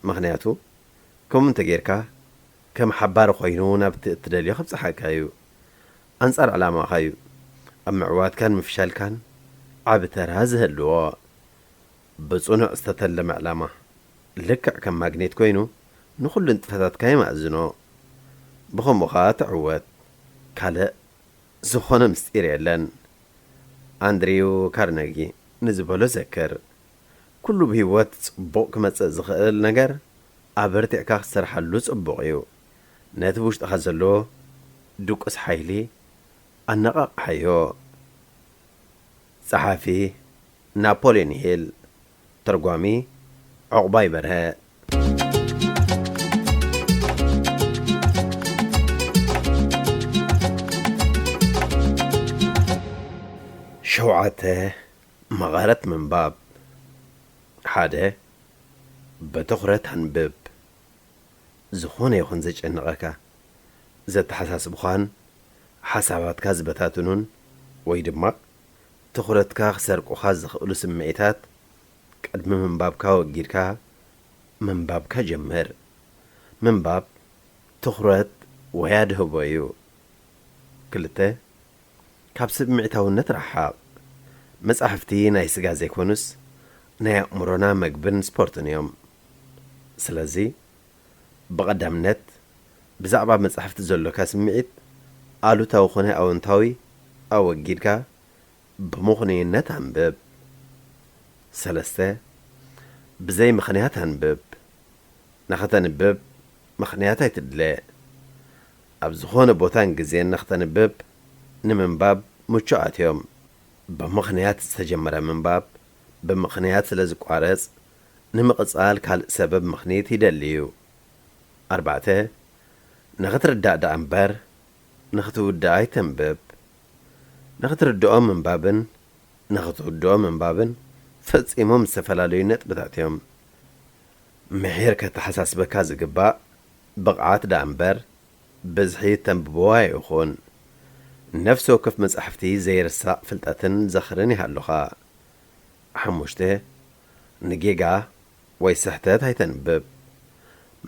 مغنياتو كم تجيركا كم حبار خوينونا بتدلي خبز حكايو أنصار علامة خايو أما عواد كان مفشل كان عبتر هذه اللواء بصنع استتلم علامة لك كم ماجنيت كوينو نخل انتفتات كايما أزنو بخم مخات عوات كالا زخونا مستير إعلان أندريو كارنيجي نزبولو ذكر كله بهوات بوك متزخل نجر عبرت إعكاخ سرحلوس بوغيو ناتبوش تخزلو دوك أسحيلي النقاق حيو ጸሓፊ ናፖሊዮን ሂል ተርጓሚ ዕቑባይ በርሀ ሸውዓተ መቐረት ምንባብ ሓደ በትኹረት አንብብ ዝኾነ ይኹን ዘጨንቐካ ዘተሓሳስብኻን ሓሳባትካ ዝበታትኑን ወይ ድማ ትኹረትካ ክሰርቁኻ ዝኽእሉ ስምዒታት ቅድሚ ምንባብካ ወጊድካ ምንባብካ ጀምር ምንባብ ትኹረት ወያ ድህቦ እዩ ክልተ ካብ ስምዒታውነት ረሓቕ መጻሕፍቲ ናይ ስጋ ዘይኮኑስ ናይ ኣእምሮና መግብን ስፖርትን እዮም ስለዚ ብቐዳምነት ብዛዕባ መጻሕፍቲ ዘሎካ ስምዒት ኣሉታዊ ኾነ ኣወንታዊ ኣወጊድካ ብምኽንይነት አንብብ ሰለስተ ብዘይ ምኽንያት አንብብ ንኽተንብብ ምኽንያት ኣይትድለ ኣብ ዝኾነ ቦታን ግዜን ንኽተንብብ ንምንባብ ምቹኣት እዮም ብምኽንያት ዝተጀመረ ምንባብ ብምኽንያት ስለ ዝቋረጽ ንምቕጻል ካልእ ሰበብ ምኽንያት ይደልዩ ኣርባዕተ ንኽትርዳእ ዳኣ እምበር ንኽትውዳእ ኣይተንብብ ንኽትርድኦ ምንባብን ንኽትውድኦ ምንባብን ፈጺሞም ዝተፈላለዩ ነጥብታት እዮም ምሒር ከተሓሳስበካ ዝግባእ ብቕዓት ዳኣ እምበር ብዝሒ ተንብብዋ ይኹን ነፍሲ ወከፍ መጻሕፍቲ ዘይርሳቕ ፍልጠትን ዘኽርን ይሃሉኻ ሓሙሽተ ንጌጋ ወይ ስሕተት ኣይተንብብ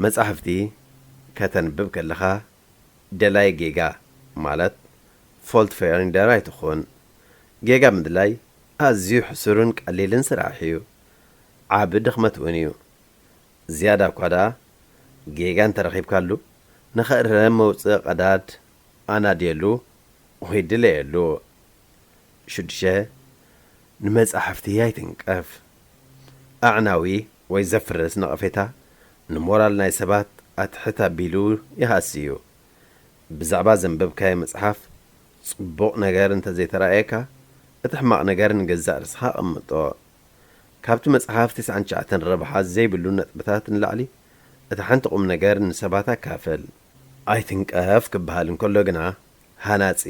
መጻሕፍቲ ከተንብብ ከለኻ ደላይ ጌጋ ማለት ፎልት ፋይንደር ኣይትኹን ጌጋ ምድላይ ኣዝዩ ሕሱርን ቀሊልን ስራሕ እዩ ዓብ ድኽመት እውን እዩ ዝያዳ እኳ ደኣ ጌጋ እንተረኺብካሉ ንኽእረም መውፅእ ቀዳድ ኣናድየሉ ወይ ድለየሉ ሽዱሽተ ንመጻሕፍቲ ኣይትንቀፍ ኣዕናዊ ወይ ዘፍርስ ነቐፌታ ንሞራል ናይ ሰባት ኣትሕት ኣቢሉ ይሃሲ እዩ ብዛዕባ ዘንበብካዮ መጽሓፍ ጽቡቕ ነገር እንተዘይተረኣየካ እቲ ሕማቕ ነገር ንገዛእ ርስኻ ቐምጦ ካብቲ መጽሓፍ 99 ረብሓት ዘይብሉ ነጥብታት ንላዕሊ እቲ ሓንቲ ቁም ነገር ንሰባት ኣካፍል ኣይትንቀፍ ክበሃል እንከሎ ግና ሃናጺ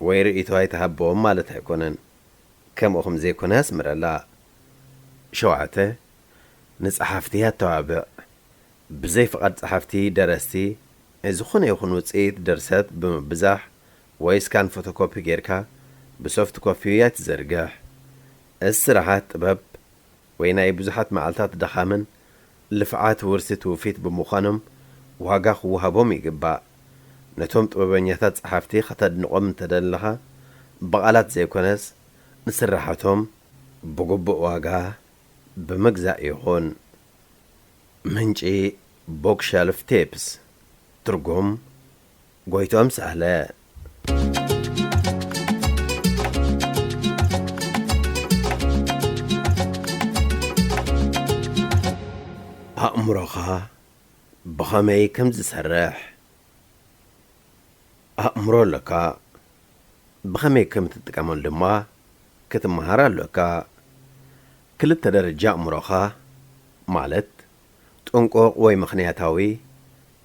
ወይ ርእይቶ ኣይትሃቦም ማለት ኣይኮነን ከምኡ ከም ዘይኮነ ያስምረላ ሸውዓተ ንጸሓፍቲ ኣተዋብዕ ብዘይ ፍቓድ ጸሓፍቲ ደረስቲ ዝኾነ ይኹን ውፅኢት ድርሰት ብምብዛሕ ወይ ስካን ፎቶኮፒ ጌርካ ብሶፍት ኮፒ ኣይትዘርግሕ እዚ ስራሓት ጥበብ ወይ ናይ ብዙሓት መዓልታት ደኻምን ልፍዓት ውርሲ ትውፊት ብምዃኖም ዋጋ ክወሃቦም ይግባእ ነቶም ጥበበኛታት ጸሓፍቲ ኸተድንቖም እንተደለኻ ብቓላት ዘይኮነስ ንስራሓቶም ብግቡእ ዋጋ ብምግዛእ ይኹን ምንጪ ቦክሸልፍ ቴፕስ ትርጉም ጎይቶም ሳህለ ኣእምሮኻ ብኸመይ ከም ዝሰርሕ ኣእምሮ ኣለካ ብኸመይ ከም ትጥቀመሉ ድማ ክትመሃር ኣለካ ክልተ ደረጃ ኣእምሮኻ ማለት ጥንቁቕ ወይ ምኽንያታዊ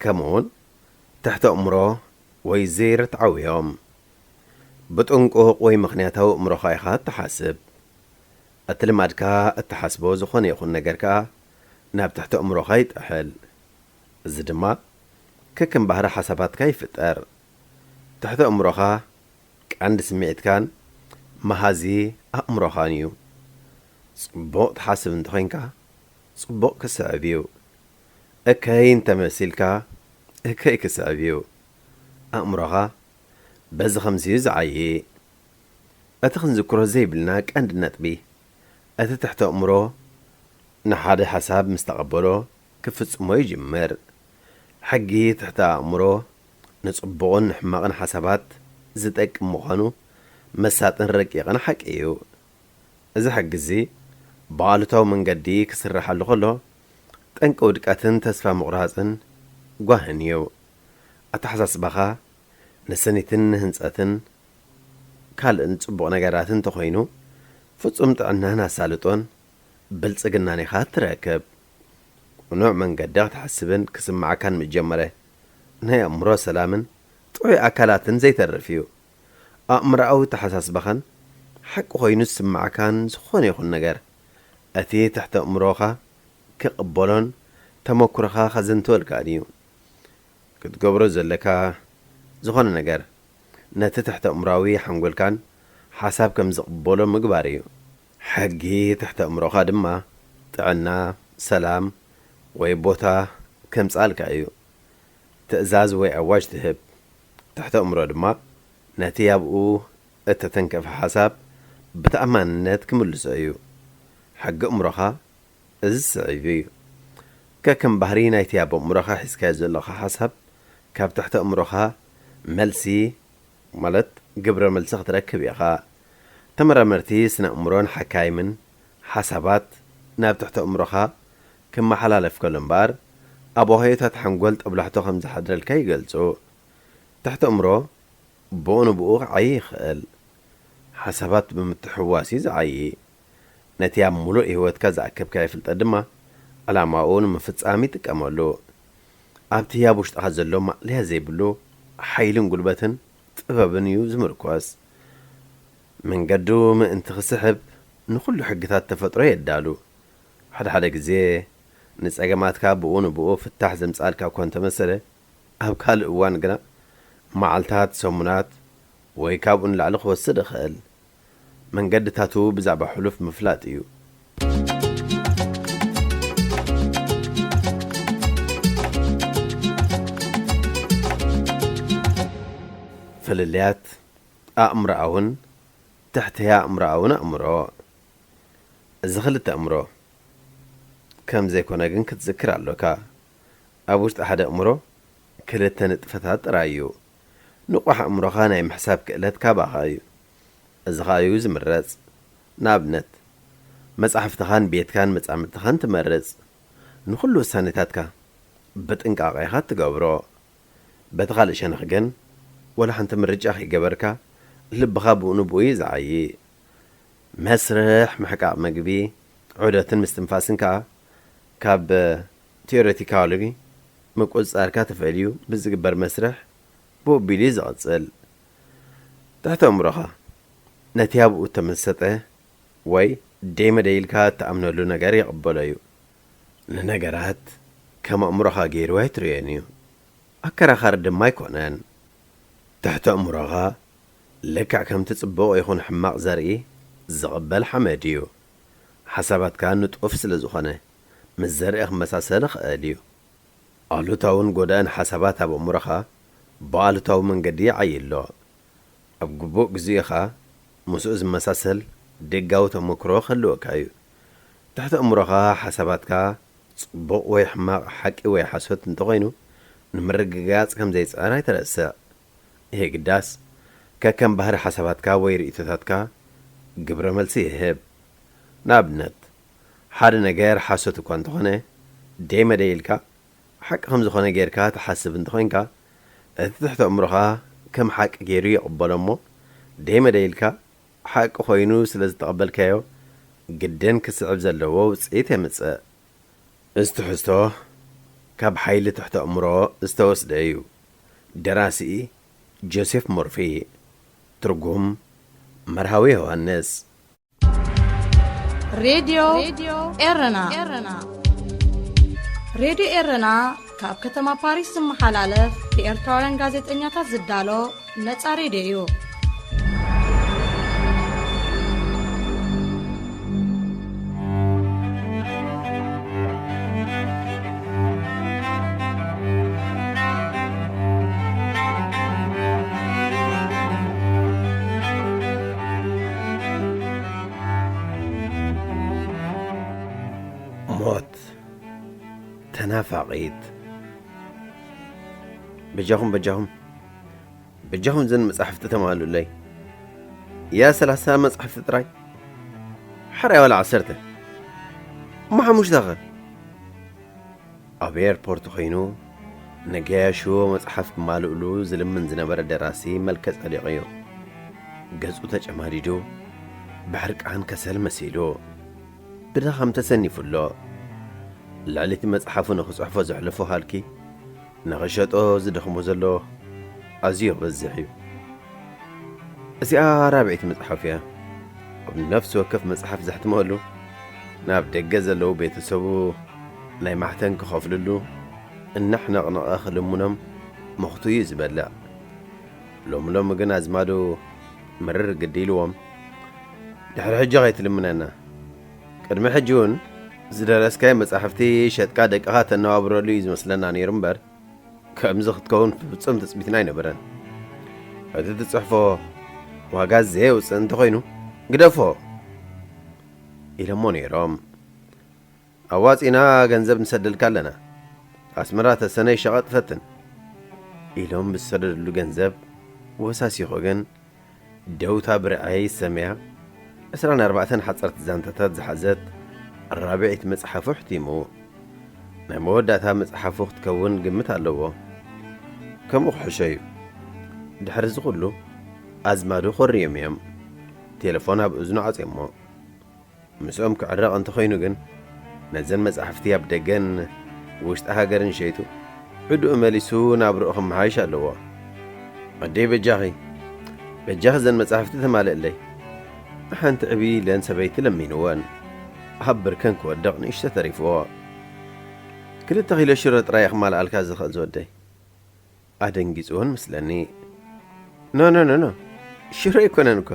ከምኡውን ትሕቲ ኣእምሮ ወይ ዘይርትዓዊ እዮም ብጥንቁቕ ወይ ምኽንያታዊ ኣእምሮኻ ኢኻ እትሓስብ እቲ ልማድካ እትሓስቦ ዝኾነ ይኹን ነገር ከዓ ናብ ትሕቲ ኣእምሮኻ ይጥሕል እዚ ድማ ከከም ባህሪ ሓሳባትካ ይፍጠር ትሕቲ ኣእምሮኻ ቀንዲ ስምዒትካን መሃዚ ኣእምሮኻን እዩ ጽቡቕ ትሓስብ እንተኾይንካ ጽቡቕ ክስዕብ እዩ እከይ እንተመሲልካ እከይ ክስዕብ እዩ ኣእምሮኻ በዚ ኸምዚ እዩ ዝዓዪ እቲ ክንዝክሮ ዘይብልና ቀንዲ ነጥቢ እቲ ትሕቲ ኣእምሮ ንሓደ ሓሳብ ምስ ተቐበሎ ክፍጽሞ ይጅምር ሕጊ ትሕቲ ኣእምሮ ንጽቡቕን ሕማቕን ሓሳባት ዝጠቅም ምዃኑ መሳጥን ረቂቕን ሓቂ እዩ እዚ ሕጊ እዚ ብኣሉታዊ መንገዲ ክስራሓሉ ከሎ ጠንቂ ውድቀትን ተስፋ ምቑራጽን ጓህን እዩ ኣተሓሳስባኻ ንስኒትን ንህንጸትን ካልእን ጽቡቕ ነገራትን እንተኾይኑ ፍጹም ጥዕናን ኣሳልጦን ብልጽግናን ኢኻ ትረክብ ቁኑዕ መንገዲ ክትሓስብን ክስማዓካን ምጀመረ ናይ ኣእምሮ ሰላምን ጥዑይ ኣካላትን ዘይተርፍ እዩ ኣእምሮኣዊ ተሓሳስባኻን ሓቂ ኮይኑ ዝስማዓካን ዝኾነ ይኹን ነገር እቲ ትሕቲ ኣእምሮኻ ክቕበሎን ተመኩሮኻ ኸዘንትወልካን እዩ ክትገብሮ ዘለካ ዝኾነ ነገር ነቲ ትሕቲ ኣእምሮዊ ሓንጎልካን ሓሳብ ከም ዝቕበሎ ምግባር እዩ ሕጊ ትሕቲ ኣእምሮኻ ድማ ጥዕና ሰላም ወይ ቦታ ከምጻልካ እዩ ትእዛዝ ወይ ኣዋጅ ትህብ ትሕቲ ኣእምሮ ድማ ነቲ ኣብኡ እተተንከፈ ሓሳብ ብተኣማንነት ክምልሶ እዩ ሕጊ እምሮኻ እዚ ስዒብ እዩ ከከም ባህሪ ናይቲ ኣብ እምሮኻ ሒዝካዮ ዘለኻ ሓሳብ ካብ ትሕቲ እምሮኻ መልሲ ማለት ግብረ መልሲ ክትረክብ ኢኻ ተመራመርቲ ስነ እምሮን ሓካይምን ሓሳባት ናብ ትሕቲ እምሮኻ ክመሓላለፍ ከሎ እምበር ኣብ ዋህዮታት ሓንጎል ጠብላሕቶ ከም ዝሓድረልካ ይገልጹ ትሕቲ እምሮ ብኡ ንብኡ ክዓይ ይኽእል ሓሳባት ብምትሕዋስ እዩ ዝዓይ ነቲ ኣብ ሙሉእ ህይወትካ ዝኣከብካዮ ፍልጠት ድማ ዕላማኡ ንምፍጻም ይጥቀመሉ ኣብቲ ኣብ ውሽጥኻ ዘሎ ማዕልያ ዘይብሉ ሓይልን ጉልበትን ጥበብን እዩ ዝምርኮስ መንገዱ ምእንቲ ክስሕብ ንኹሉ ሕግታት ተፈጥሮ የዳሉ ሓደ ግዜ ንጸገማትካ ብኡ ንብኡ ፍታሕ ዘምጻልካ እኳ እንተመሰለ ኣብ ካልእ እዋን ግና መዓልታት ሰሙናት ወይ ካብኡ ንላዕሊ ክወስድ ይኽእል መንገድታቱ ብዛዕባ ሕሉፍ ምፍላጥ እዩ ፍልልያት ኣእምሮኣውን ትሕተያ ኣእምሮኣውን ኣእምሮ እዚ ክልተ ኣእምሮ ከም ዘይኮነ ግን ክትዝክር ኣለካ ኣብ ውሽጢ ሓደ ኣእምሮ ክልተ ንጥፈታት ጥራይ እዩ ንቑሕ ኣእምሮኻ ናይ ምሕሳብ ክእለት ካባኻ እዩ እዚ ኸ እዩ ዝምረጽ ንኣብነት መጻሕፍትኻን ቤትካን መጻምድትኻን ትመርጽ ንኹሉ ውሳኔታትካ ብጥንቃቐ ኢኻ ትገብሮ በቲ ካልእ ሸነኽ ግን ወላ ሓንቲ ምርጫ ኸይገበርካ ልብኻ ብኡ ንብኡ እዩ ዝዓይ መስርሕ ምሕቃቕ መግቢ ዑደትን ምስትንፋስን ከዓ ካብ ቴዎሬቲካዊ ምቁፅጻርካ ተፈልዩ ብዝግበር መስርሕ ብወቢሉ ዝቕጽል ትሕቲ ኣእምሮኻ ነቲ ኣብኡ ተመሰጠ ወይ ደይመደይልካ እተኣምነሉ ነገር ይቕበሎ እዩ ንነገራት ከም ኣእምሮኻ ገይሩ ኣይትርዮን እዩ ኣከራኻሪ ድማ ኣይኮነን ትሕቲ ኣእምሮኻ ልክዕ ከምቲ ጽቡቕ ይኹን ሕማቕ ዘርኢ ዝቕበል ሓመድ እዩ ሓሳባትካ ንጡፍ ስለ ዝኾነ ምስ ዘርኢ ክመሳሰል ኽእል እዩ ኣሉታውን ጐዳእን ሓሳባት ኣብ ኣእምሮኻ ብኣሉታዊ መንገዲ ይዓይሎ ኣብ ግቡእ ግዜኻ ምስኡ ዝመሳሰል ደጋዊ ተመክሮ ክህልወካ እዩ ትሕቲ ኣእምሮኻ ሓሳባትካ ጽቡቕ ወይ ሕማቕ ሓቂ ወይ ሓሶት እንተኾይኑ ንምርግጋጽ ከም ዘይጽዕር ኣይተረስዕ ይግዳስ ከከም ባህሪ ሓሳባትካ ወይ ርእቶታትካ ግብረ መልሲ ይህብ ንኣብነት ሓደ ነገር ሓሶት እኳ እንተኾነ ደይመደይልካ ሓቂ ከም ዝኾነ ጌርካ ትሓስብ እንተኾይንካ እቲ ትሕቲ ኣእምሮኻ ከም ሓቂ ገይሩ ይቕበሎ እሞ ደይመደይልካ ሓቂ ኾይኑ ስለ ዝተቐበልካዮ ግድን ክስዕብ ዘለዎ ውፅኢት የምጽእ እዚ ትሕዝቶ ካብ ሓይሊ ትሕቲ ኣእምሮ ዝተወስደ እዩ ደራሲ ጆሴፍ ሞርፊ ትርጉም መርሃዊ ዮሃንስ ሬድዮ ኤረና ሬድዮ ኤረና ካብ ከተማ ፓሪስ ዝመሓላለፍ ብኤርትራውያን ጋዜጠኛታት ዝዳሎ ነፃ ሬድዮ እዩ ሞት ተናፋቒት በጃኹም ዘን መጻሕፍቲ ተማሉለይ ያ 30 መጻሕፍቲ ጥራይ ሓራይ ዋላ 10 ሓሙሽተ ኸ ኣብ ኤርፖርት ኾይኑ ነጋያሹ መጽሓፍ ክማልእሉ ዝልምን ዝነበረ ደራሲ መልከ ጸዲቕ እዩ ገጹ ተጨማዲዱ بعرق عن كسل مسيلو بدا خم تسنيف الله لعلتي مصحفو نخصحفو زحلفو هالكي نغشطو زدخمو زلو أزيو بزحيو أسيا رابعتي مصحفيا وبنفس وكف مصحف زحتمولو ناب دقة زلو بيتسبو ناي محتن كخفللو إن احنا قناخ لمنم مخطوي زبلا لوم قنا زمادو مرر قديلوهم دحر حجة غايت لمنانا قدم الحجون زدرس كاي مصحفتي شتكا دقات النوابرو ليز مسلنا نيرمبر كم زخت كون فصم تثبيتنا ينبرن هذا تصحفو واغاز زي وصنت خوينو قدفو إلى مونيروم أواتينا غنزب نسدل كالنا أسمرات السنة شغط فتن إلهم بالسدل غنزب وساسي خوغن دوتا برعاي السميع أسران 4 حصرت زانتتات زحزت الرابعة مصحفو احتيمو ناي موداتها مصحفو تكون قمت اللو كم أخحشيو دحر زغلو أزمادو خريم يم تليفونها بأذنو عطيمو مسؤوم كعرق أنت خوينو جن نزل مصحفتي بدقن وشت هاجرن شيتو بدو أمليسو نابرؤهم عايشة اللوا قدي بجاغي زن مصحفتي تمال لي أحن تعبي لأن سبيت لمينوان أحبر كنكو ودقني إيش تتريفوا كل التغيير شرط رايح مال الكاز خلز ودي أدنجزون مثلني نو شو رأيك أنكو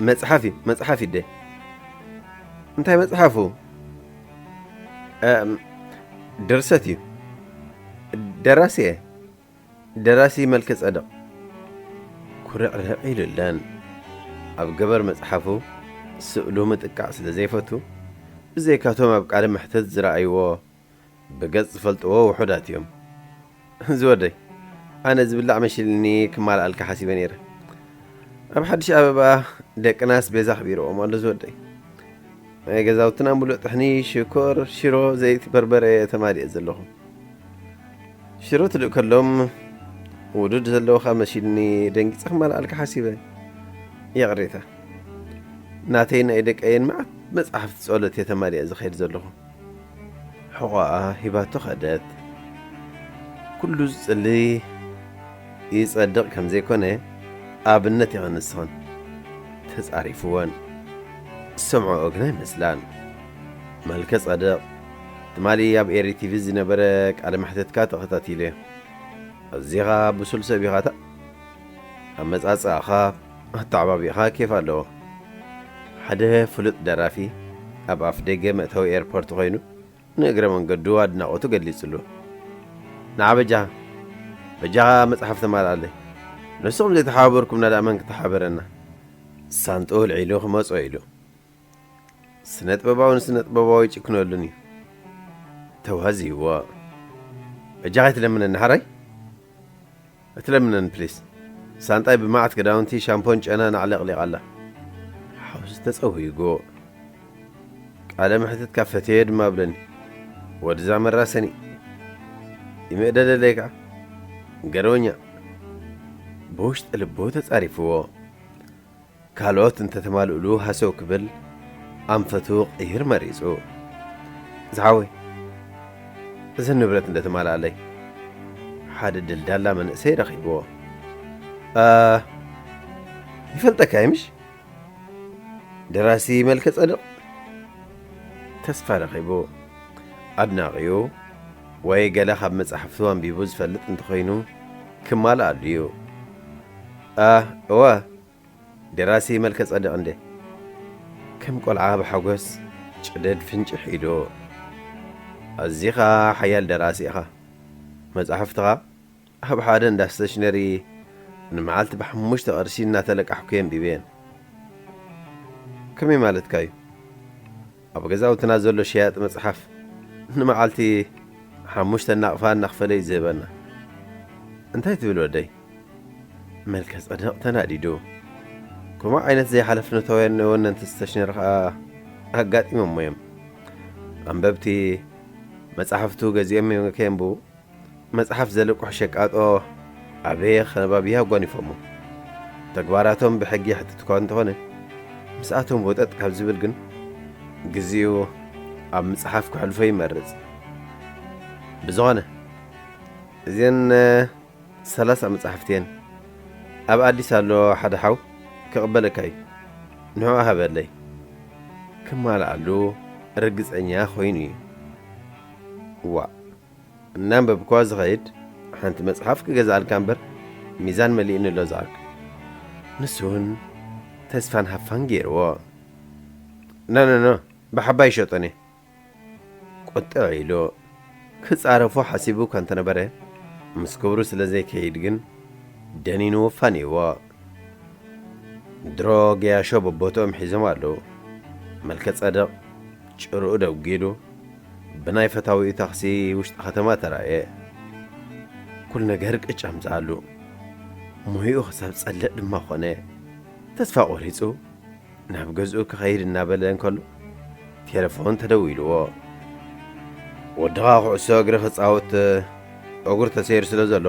مصحفي دي انتي مصحفو درستي دراسي ملك صدق كرع رعي للان أب قبر مصحفو سؤلو متقع سلزيفتو زي كاتو مبقى على محتد زرعيوه بقص فلتوه وحداتيهم زودي أنا زبلع مشلني كمال ألك حسيبا نيره أب حدش أبابا ديك ناس بيزاخ بيرو أمال زودي جزاوتنا ملو طحني شكر شيرو زيت بربرة تماري أزلهم شيرو تلو كلهم ودود زلو خامشيني دنك تخمال ألك حسيبا يغريته ناتين ايدك اين معت مصحف تسولت يا تماري أزخير زلهم حقاء هباتو خدات كل اللي يصدق كم زي كونه آبنتي غنسخن تسعرفوان سمعوا أغنى مسلان ملك صدق تمالي ياب إيري تيفي زنبرك على محتتكات أخطاتي ليه الزيغة بسلسة بيغاتا أما تأسى أخاف التعبا بيخا كيف قالوا حدا فلت درافي أبا فدقة مأتهو إيربورت غينو نقرأ من قدو عدنا أوتو قد ليسلو نعم بجاها مصحف تمال علي نسوم زي تحابركم نادا منك تحابرنا سانتو العيلو خمس عيلو سنت باباو يجيكنو لني توهزي هو بجاها تلمن النحري تلمن بليس سانتاي بمعت كداونتي شامبونج أنا نعلق لي غلا حوز تسوي جو على محتت كفتيد ما بلني ودزع من راسني يمدد ليك قرونيا بوشت البوت تعرفوا كالوت انت تمالولو هسو كبل ام فتوق اير مريزو زعوي زن نبرت انت تمال علي حاد الدلدالا من سير رخيبو يفلتك هايمش دراسي ملك صدق تسفى رخيبو أدنا غيو وي قال خب مصحفتوان بيبوز فلت انت خينو كمال عليو دراسي ملك صدق عنده كم قلعة بحقوس جدد فنج حيدو الزيخة حيال دراسي أخا مصحفتها هب حادن داستشنري نمعالت بحموش تقرشين ناتلك أحكيم بيبين كمي مالت كايو أبقى زاو تنازل له شيات مصحف نمعالتي حموش تنقفان نخفلي زيبنا انتهي تبلو ودي ملك صدق تناديدو كما عينت زي حلف نتوين ون انت تستشنر هقات إمام مهم أنببتي مصحفتو غزي أمي كيمبو مصحف زلق وحشكات أبيخ نبابيها وقاني فمو تقباراتهم بحقي حتى تكون تهوني مسأتهم وطت ካብ ዝብል ግን ግዚኡ ኣብ መጽሓፍ ክሕልፎ ይመርጽ ብዝኾነ እዘን 30 መጽሓፍትየን ኣብ ኣዲስ ኣሎ ሓደ ሓው ክቕበለካ እዩ ንዕኡ ሃበለይ ክማልኣሉ ርግጸኛ ኮይኑ እዩ ዋ እናንበብ እኳ ዝኸይድ ሓንቲ መጽሓፍ ክገዛእልካ እምበር ሚዛን መሊእን ኣሎ ዝኣርግ ንሱን ተስፋን ሃፋን ገይርዎ ኖ ብሓባይ ሸጦኒ ቁጥዕ ኢሉ ክጻረፎ ሓሲቡ እኳ እንተነበረ ምስ ክብሩ ስለ ዘይከይድ ግን ደኒኑ ወፋኒይዎ ድሮ ገያሾ በቦቶኦም ሒዞም ኣለዉ መልከ ጸደቕ ጭርኡ ደውጊሉ ብናይ ፈታዊኡ ታክሲ ውሽጢ ከተማ ተራእየ ኩል ነገር ቅጫ ምዝኣሉ ሙሂኡ ክሳብ ጸልቕ ድማ ኾነ ተስፋ ቆሪጹ ናብ ገዝኡ ክኸይድ እናበለ እንከሎ ቴሌፎን ተደዊልዎ ወድኻ ኩዕሶ እግሪ ክጻወት እግሩ ተሰይሩ ስለ ዘሎ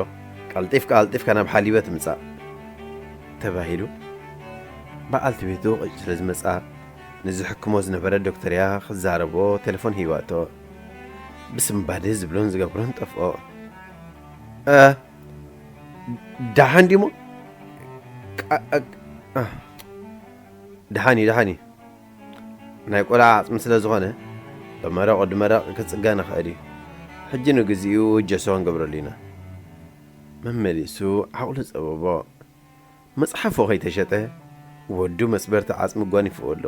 ቃልጢፍካ ናብ ሓሊበት ምጻእ ተባሂሉ በዓልቲ ቤቱ ቅጭ ስለ ዝመጻ ንዝሕክሞ ዝነበረ ዶክተርያ ክዛረቦ ቴሌፎን ሂዋቶ ብስምባድ ዝብሎን ዝገብሮን ጠፍኦ ዳሓን ዲሞ ዳሓኒ ናይ ቆልዓ ዓጽሚ ስለ ዝኾነ ብመረቕ ወዲ መረቕ ክጽጋ ንኽእል እዩ ሕጂ ንግዚኡ ጀሶ ክንገብረሉ ኢና መመሊሱ ዓቕሉ ጸበቦ መጽሓፉ ኸይተሸጠ ወዱ መስበርቲ ዓጽሚ ጓኒፍዎ ኣሎ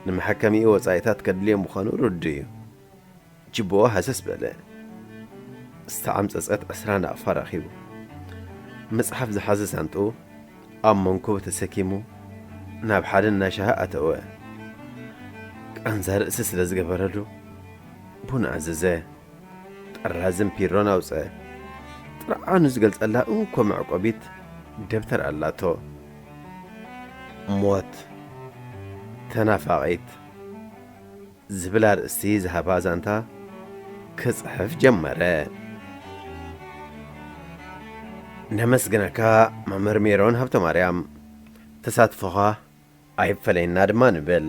ንመሐከሚኡ ወጻኢታት ከድልዮም ምዃኑ ርዱ እዩ ጅብኦ ሃሰስ በለ ዝተዓምፀፀት 20 ናቕፋ ረኺቡ መጽሓፍ ዝሓዘ ሳንጡ ኣብ መንኩብ ተሰኪሙ ናብ ሓደ እናሻሃ ኣተወ ቃንዛ ርእሲ ስለ ዝገበረሉ ቡን ኣዘዘ ጠራዝም ፒሮን ኣውፀ ጥርዓኑ ዝገልጸላ እንኮ መዕቆቢት ደብተር ኣላቶ ሞት ተናፋቒት ዝብላ ርእስቲ ዝሃባ ዛንታ ክጽሕፍ ጀመረ ነመስግነካ መምህር ሜሮን ሃብተ ማርያም ተሳትፎኻ ኣይፈለይና ድማ ንብል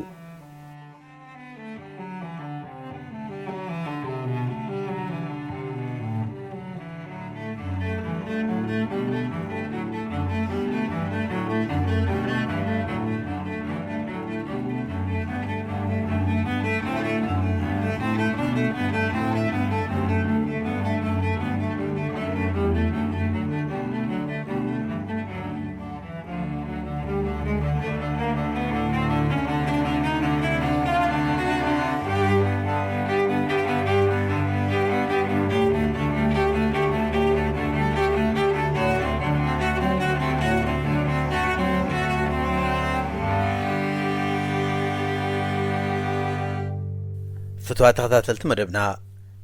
فتوى تخطات مدبنا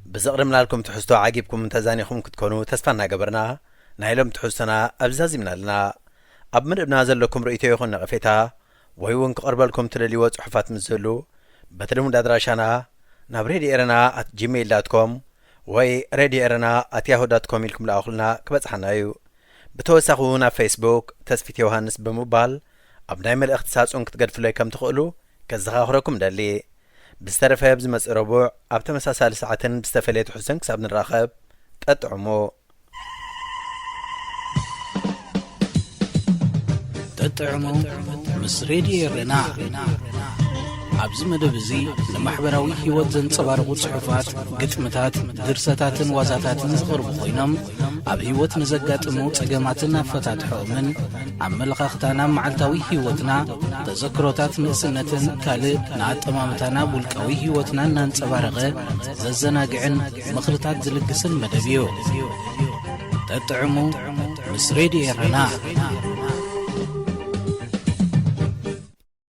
بزقرم لكم تحسوا عاجبكم تزانيكم كتكونوا تسفنا جبرنا نايلم تحسنا أبزازي من لنا أب مدبنا زلكم رؤيتي يخون نغفيتها ويون قرب لكم تللي وصحفات مزلو بتلمون دادراشانا نابريدي إرنا @gmail.com وي ريدي إرنا @yahoo.com لكم لأخلنا كبتحنا يو بتوسخونا فيسبوك تسفيت يوهانس بموبال أبنايم الاختصاص أنك تقدر فيكم تقولوا كزخاخركم دالي بسترفه بزمس ربوع أبت مساسال ساعتين بستفليت حسن كسب نراقب تطعمو مسريدي رنا عبز مدبزي لمحبراوي هيوت زنصبارغو صحفات قطمتات درستاتن وازاتاتن زغرب خوينم اب هيوت نزغاطمو صقماتنا فتاتحو من عملقختنا معلتاوي هيوتنا تذكروتات مسنتن كالي ناطمامتنا بولقاوي هيوتنا نانصبارغه ززناغعن مخلطات زلقسن مدبيو تطعمو مسريدي رنا